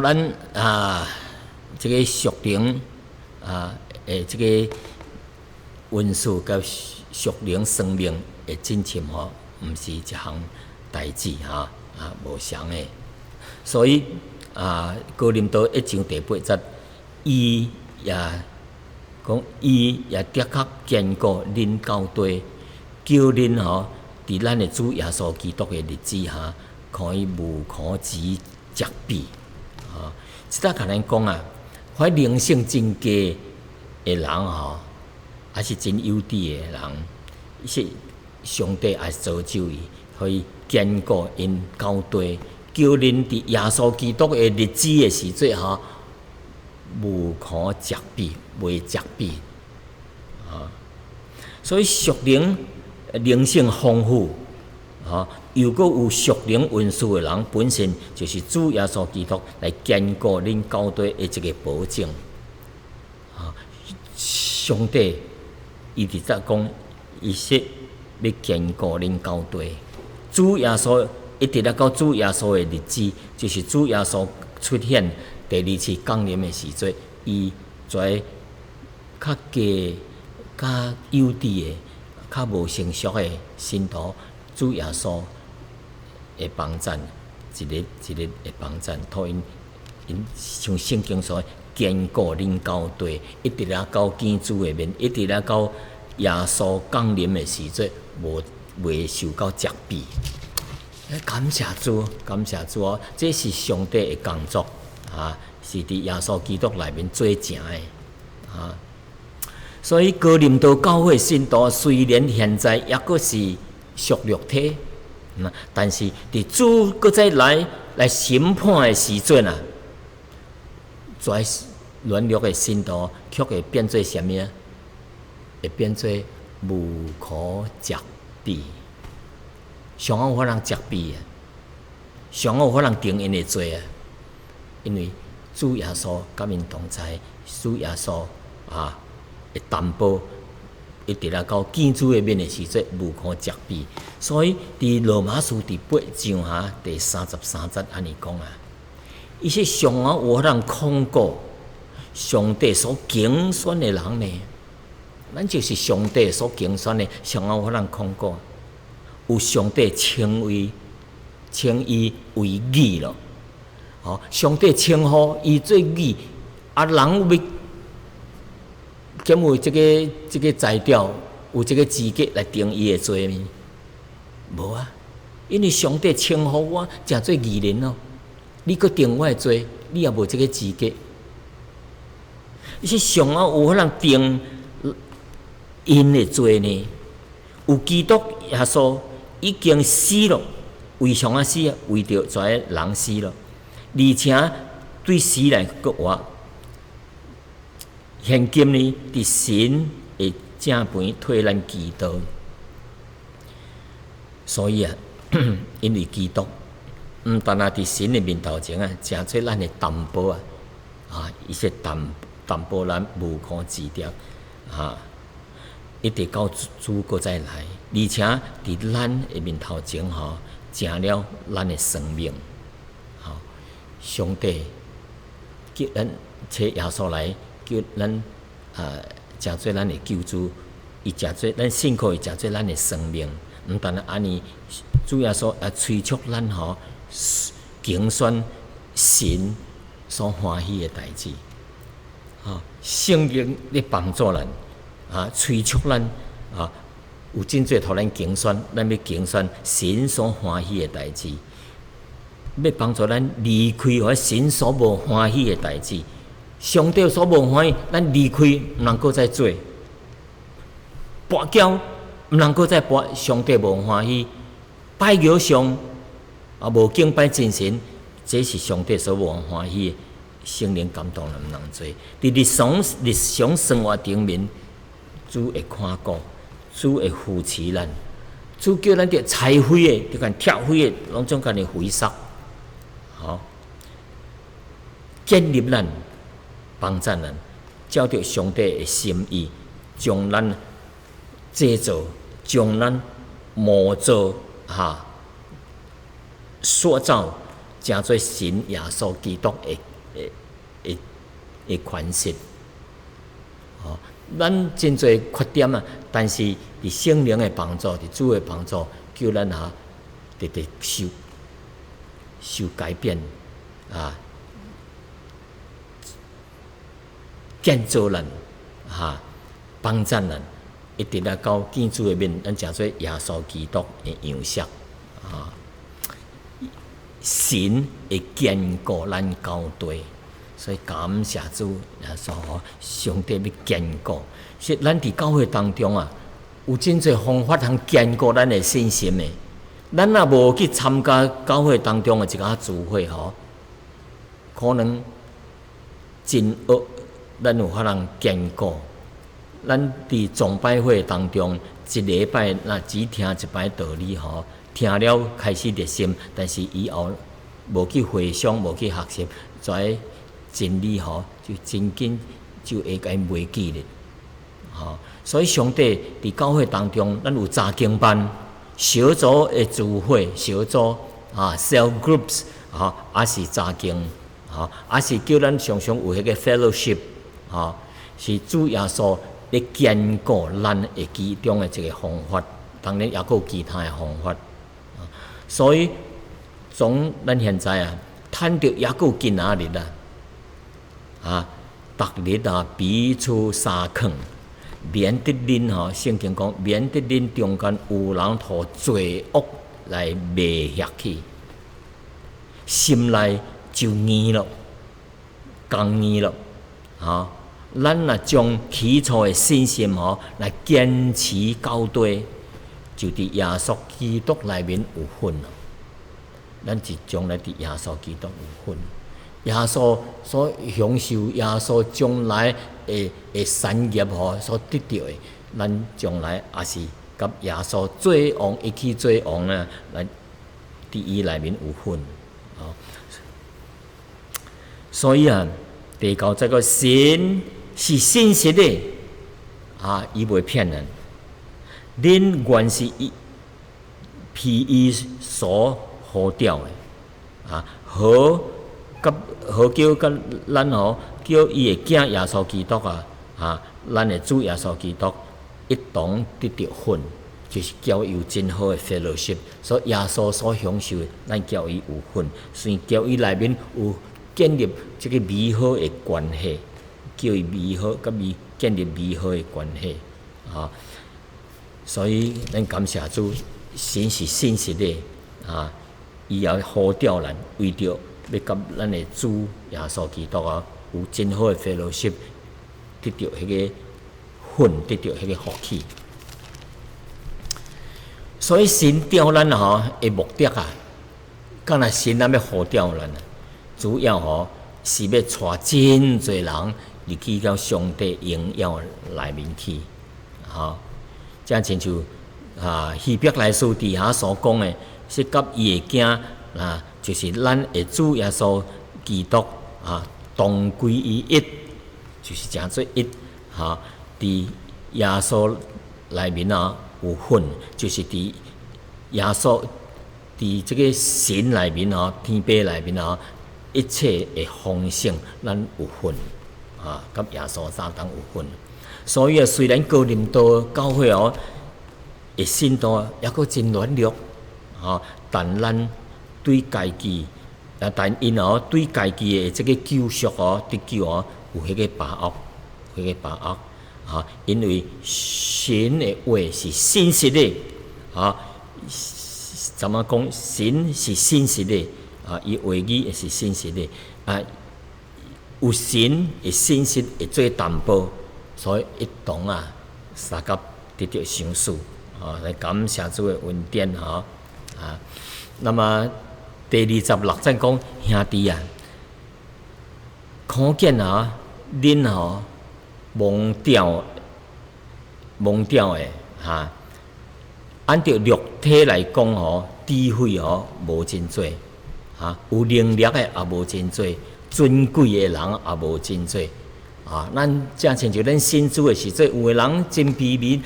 咱这个属灵这个元素甲属灵生命的进深毋是一项代志无相的。所以哥林多1章第8節，伊也讲伊也的确坚固恁教队，叫恁伫咱的主耶稣基督的日子可以无可指责备。即搭甲咱讲凡灵性真佳的人还是真有智的人，是上帝也造就伊，可以坚固因教队，叫恁伫耶稣基督的日子的时阵无可责备，袂责备所以属灵灵性丰富又搁有属灵元素的人，本身就是主耶稣基督来坚固恁教队的一个保证上帝伊伫则讲，伊说要坚固恁教队。主耶稣一直到主耶稣的日子，就是主耶稣出现第2次降临的时阵，伊在较低、较幼稚的、较无成熟的信徒，主耶稣会帮赞，一日会帮赞，托因像圣经所坚固恁教队，一直到见主的面，一直到耶稣降临的时阵，袂受到责备。感谢主，感谢主这是上帝的工作是伫耶稣基督内面做成的所以哥林多教会信徒虽然现在也阁是属肉体，但是伫主搁再来审判的时阵在软弱的信徒却会变做什么？会变做无可责备。上有法人责备上有法人定因的罪因为主耶稣甲因同在，主耶稣会担保，一直到见主的面的时阵无可责备。所以伫罗马书第8章第33节安尼讲伊说上有法人控告上帝所拣选的人呢，咱就是上帝所拣选的，上有法人控告。有上帝称伊为义咯，上帝称呼伊做义，人要兼有这个材料，有这个资格来定伊的罪呢？无因为上帝称呼我诚做义人你搁定我的罪，你也无这个资格。伊说上有法人定因的罪呢？有基督耶稣已经死了，为上死为着遮人死了，而且对死来搁活。现今呢，伫神的正旁替咱祈祷，所以因为基督毋但伫神的面头前诚做咱的担保伊说担保咱无可指责一直到主搁再来，而且伫咱的面头前成了咱的生命。上帝叫咱找耶稣来，叫咱诚做咱的救主，伊诚做咱信靠伊，诚做咱的生命。毋但安尼，主耶稣也催促咱拣选神所欢喜的代志。圣灵咧帮助咱，催促咱，有真侪互咱竞选，咱要竞选神所欢喜的代志，要帮助咱离开神所无欢喜的代志。上帝所无欢喜，咱离开，毋能够再做。跋筊毋能够再跋，上帝无欢喜。拜偶像无敬拜真神，这是上帝所无欢喜的。圣灵感动咱毋能做。伫日常生活顶面，主会看顾，主会扶持咱，主叫咱着采灰的，着甲拆灰的，拢总甲你回收，建立咱，帮助咱，照着上帝的心意，将咱制造，将咱模造，塑造，成做神耶稣基督的款式。咱真侪缺点啊，但是伫圣灵的帮助，伫主的帮助，叫咱直直受改变，建造咱，帮助咱，一直来到见主的面，咱成做耶稣基督的样式，神会坚固咱交对。所以感谢主，上帝要坚固。是咱伫教会当中有真侪方法通坚固咱的信心的。咱若无去参加教会当中的一个聚会可能真咱有法通坚固。咱伫崇拜会当中，一礼拜只听一摆道理听了开始热心，但是以后无去回想，无去学习，跩真理就真紧就会甲伊袂记咧。所以上帝伫教会当中，咱有查经班、小组的聚会、小组cell groups 也是查经，也是叫咱常常有迄个 fellowship，是主耶稣咧坚固咱的其中的一个方法。当然也有其他的方法。所以从咱现在趁着也有今仔日逐日彼此相劝，免得恁圣经讲，免得恁中间有人互罪恶来迷下去，心内就硬了，刚硬了。咱若将起初的信心来坚持到底，就伫耶稣基督内面有份了。咱是将来伫耶稣基督有份。耶稣所享受，耶稣将来的产业所得到的，咱将来也是甲耶稣做王，一起做王来伫伊内面有份。所以第九这个神是信实的，伊袂骗人。恁原是被伊所呼召的，好叫咱叫伊的囝耶稣基督咱的主耶稣基督一同得到份，就是叫伊有真好的 fellowship。所以耶稣所享受的，咱叫伊有份，所以叫伊内面有建立这个美好的关系，叫伊美好，甲伊建立美好的关系。所以咱感谢主，神是信实的伊也呼召咱，为着要甲咱的主耶稣基督有真好的 fellowship， 得到迄个份，得到迄个福气。所以神召咱的目的敢若神要呼召咱，主要是要带真侪人入去到上帝荣耀内面去。正亲像希伯来书底下所讲的，是甲伊的囝就是咱的主耶稣基督同归于一，就是成做一伫耶稣内面有份，就是伫耶稣伫这个神内面天父内面一切的丰盛，咱有份甲耶稣相同有份。所以虽然哥林多教会的信徒也阁真软弱但咱对家己但因对家己的这个救赎得救有迄个把握，因为神的话是信实的怎么讲？神是信实的伊话语也是信实的有神的信实会做担保，所以一同三甲得到赏赐来感谢主的恩典那么第26节讲兄弟看见恁蒙掉的按照肉体来讲智慧无真多有能力的也无真多，尊贵的人也无真多咱正亲像咱信主的时阵，有的人真卑微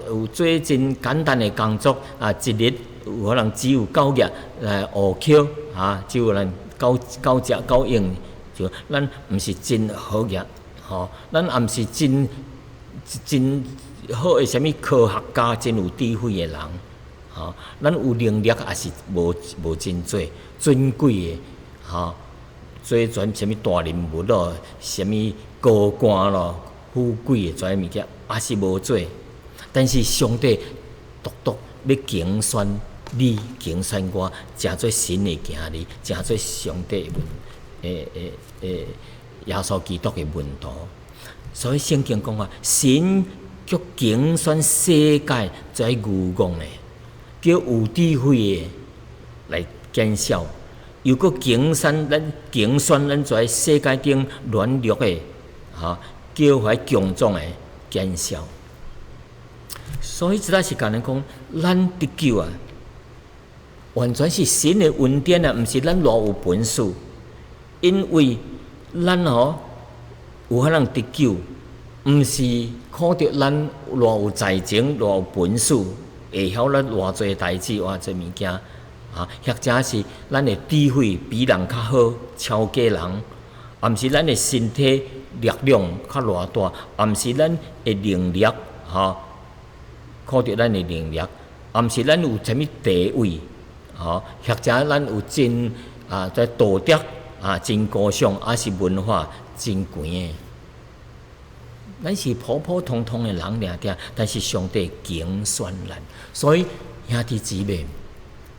有做真简单的工作一日有可能只有9页5扣只有人9只9用，就咱毋是真好业咱也毋是真好的什么科学家，真有智慧的人咱有能力也是无真多，尊贵的做全什么大人物什么高官富贵的全物件也是无做，但是上帝独要竞选你，竞选我，诚做神的行哩，诚做上帝耶稣基督的门徒。所以圣经讲神叫竞选世界在愚妄的，叫有智慧的来见效，又搁竞选咱在世界顶软弱的叫遐强壮的见效。所以这是甲人讲，咱得救完全是神的恩典毋是咱偌有本事，因为咱有可能得救，毋是靠着咱偌有才情、偌有本事，会晓咱偌济代志、偌济物件或者是咱的智慧比人较好，超过人，毋是咱的身体力量较偌大，毋是咱的能力靠着咱的能力，毋是咱有啥物地位或者咱有真在道德真高尚，还是文化真悬的。咱是普普通通的人尔，但是上帝拣选咱，所以兄弟姊妹，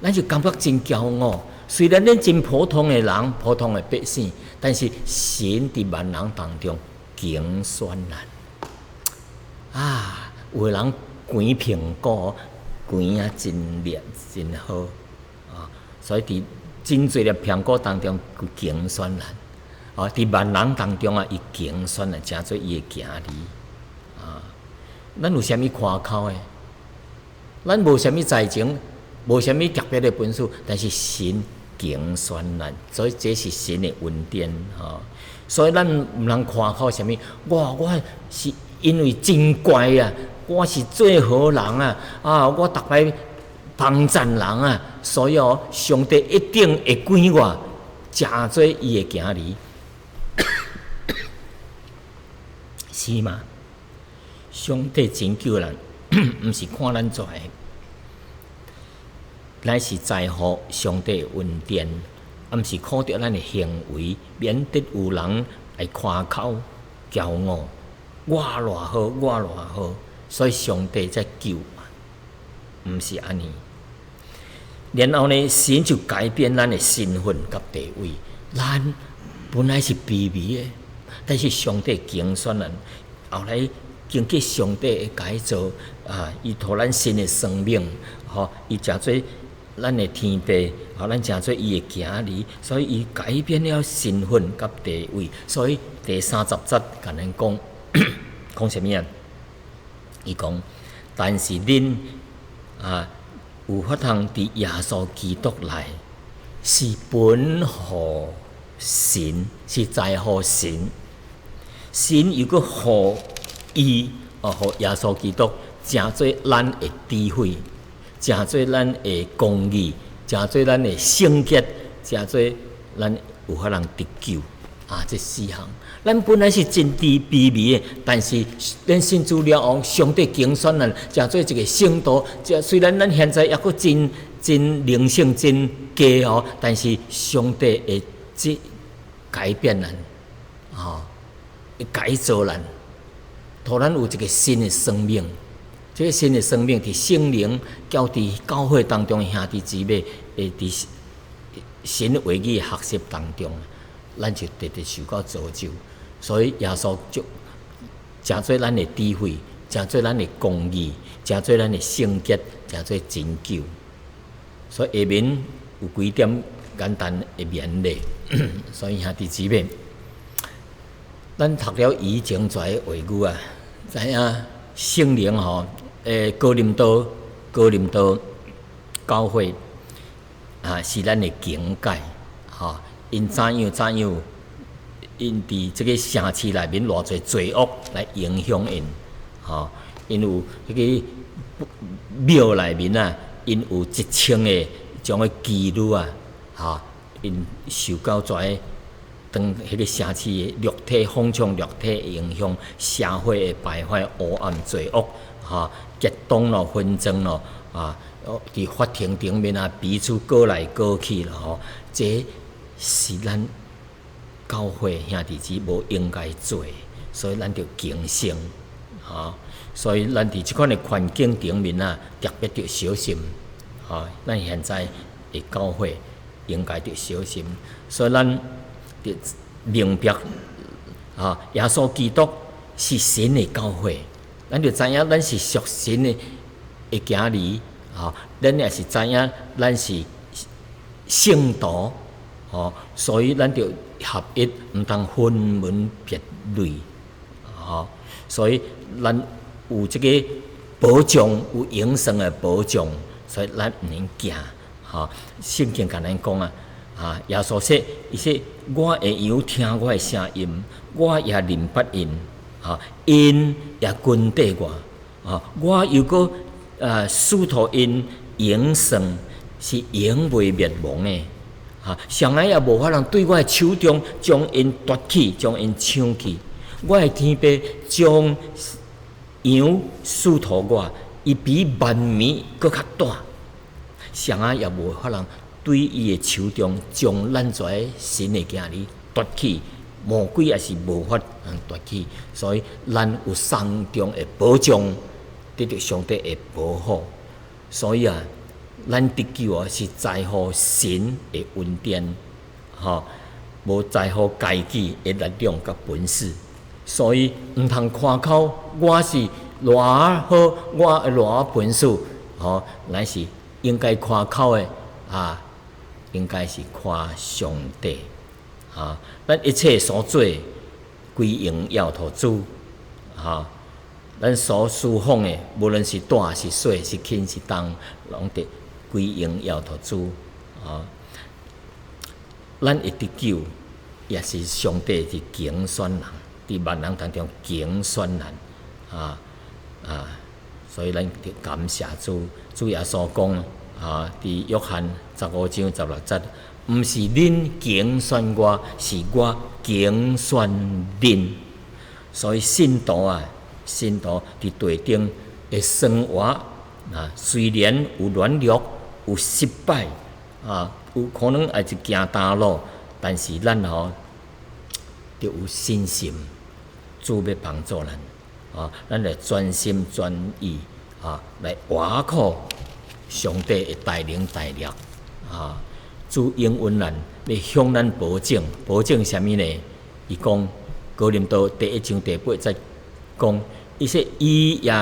咱就感觉真骄傲。虽然咱真普通的人、普通的百姓，但是神伫万人当中拣选咱有的人卷苹果，卷真烈真好所以伫真侪粒苹果当中，佢拣选咱伫万人当中伊拣选咱，诚做伊的行哩咱有啥物夸口的？咱无啥物才情，无啥物特别的本事，但是神拣选咱，所以这是神的恩典所以咱毋通夸口啥物，我是因为真乖我是最好人我逐摆帮赞人所以上帝一定会管我，诚做伊的行哩是吗？上帝拯救人，毋是看咱做的，乃是在乎上帝的恩典，毋是靠着咱的行为，免得有人来夸口骄傲。我偌好，所以上帝才救毋是安尼。然后呢，神就改变咱的身份甲地位。咱本来是卑微的，但是上帝拣选咱，后来经过上帝的改造伊互咱新的生命伊诚做咱的天父咱诚做伊的行哩，所以伊改变了身份甲地位。所以第30节甲咱讲讲什么伊讲，但是恁有法通伫耶稣基督内，是本乎神，是在乎神。神又搁互伊互耶稣基督，诚做咱的智慧，诚做咱的公义，诚做咱的圣洁，诚做咱有法通得救这4项。咱本来是真卑微的，但是咱信主了后，上帝拣选咱，诚做一个圣徒。虽然咱现在也搁真真灵性真低哦，但是上帝会即改变咱，会改造咱，互咱有一个新的生命。这个新的生命，伫圣灵交伫教会当中兄弟姊妹，会伫神的话语学习当中，咱就直直受到造就。所以耶稣就诚做咱的智慧，诚做咱的公义，诚做咱的圣洁，诚做拯救。所以下面有几点简单的勉励，所以兄弟姊妹，咱读了以前跩的话语啊，知影圣灵哥林多教会是咱的境界，因怎样，因伫即个城市内面偌侪罪恶来影响因，因有迄个庙内面啊，因有一千个种个妓女啊，因受到跩当迄个城市的肉体风冲、肉体的影响，社会的败坏、黑暗、罪恶，激动咯、纷争咯，伫法庭顶面彼此告来告去咯，这是咱教会兄弟姊无应该做的，所以咱着警醒，所以咱伫即款的环境顶面特别着小心，咱现在的教会应该着小心，所以咱着明白，耶稣基督是神的教会，咱着知影咱是属神的行儿，咱也是知影咱是圣徒，所以咱着合一，毋通分门别类，所以咱有即个保障，有永生的保障，所以咱毋能惊，圣经甲咱讲耶稣说，伊说我会羊听我的声音，我也认捌因，因也跟缀我，我又搁赐予因永生，是永袂灭亡的。上帝也无法通对我的手中将因夺去，将因抢去。我的天父将羊赐予我，伊比万民搁较大。上帝也无法通对伊的手中将咱跩神的囝儿夺去，魔鬼也是无法夺去。所以咱有山中的保障，得到上帝的保护。所以咱得救是在乎神的恩典，无在乎家己的力量甲本事。所以毋通夸口，我是偌好，我偌本事，乃是应该夸口的应该是夸上帝。咱一切所做，归荣耀互主。咱所侍奉的，无论是大是小是轻是重，拢得归荣耀互主。咱会得救，也是上帝是拣选人，伫万人当中拣选人。所以咱得感谢主。主耶稣讲，伫约翰15章16节，毋是恁拣选我，是我拣选恁。所以信徒伫地顶的生活，虽然有软弱，有失败，有可能也是行单路，但是咱就有信心，主要帮助咱，咱来专心专意来活靠上帝的带领带领，主应允咱，要向咱保证，保证什么呢？伊讲哥林多第1章第8节讲，伊说伊也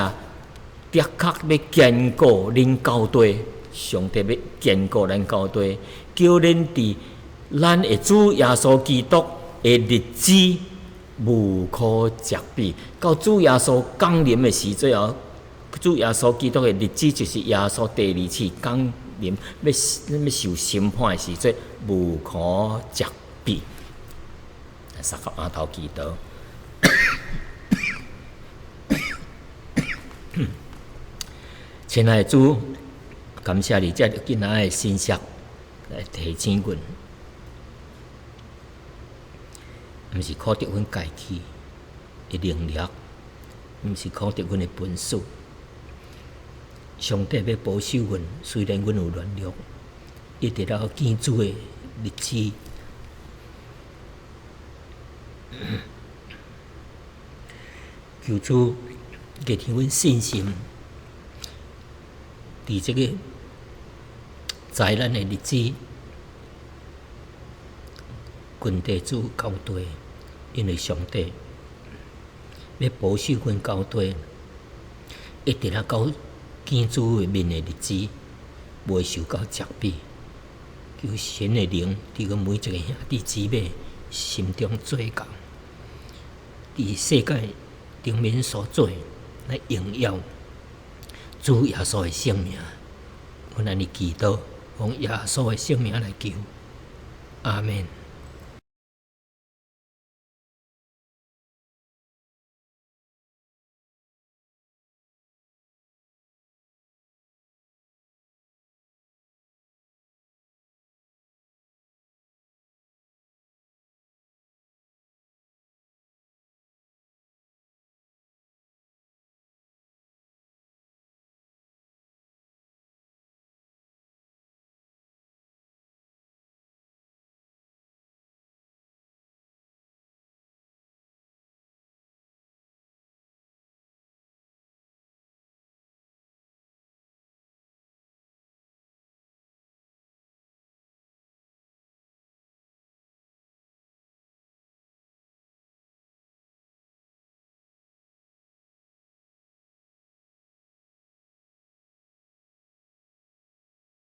的确要坚固恁教队，上帝要坚固咱教队，叫恁伫咱的主耶稣基督的日子无可责备。到主耶稣降临的时阵主耶稣基督的日子就是耶稣第2次降临，要受审判的时阵无可责备。三个阿头祈祷。亲爱的主，感谢你这今仔的信息来提醒阮，毋是靠着阮家己的能力，毋是靠着阮的本事，上帝要保守阮，虽然阮有软弱，一直到见主的日子。求主给予阮信心，伫这个灾难的日子，阮地主交代，因为上帝要保守阮交代，一直到见主的面的日子，袂受到责备。求神的灵伫阮每一个兄弟姊妹心中做工，伫世界顶面所做来荣耀主耶稣的圣名。阮安尼祈祷，奉耶稣的圣名来求，阿门。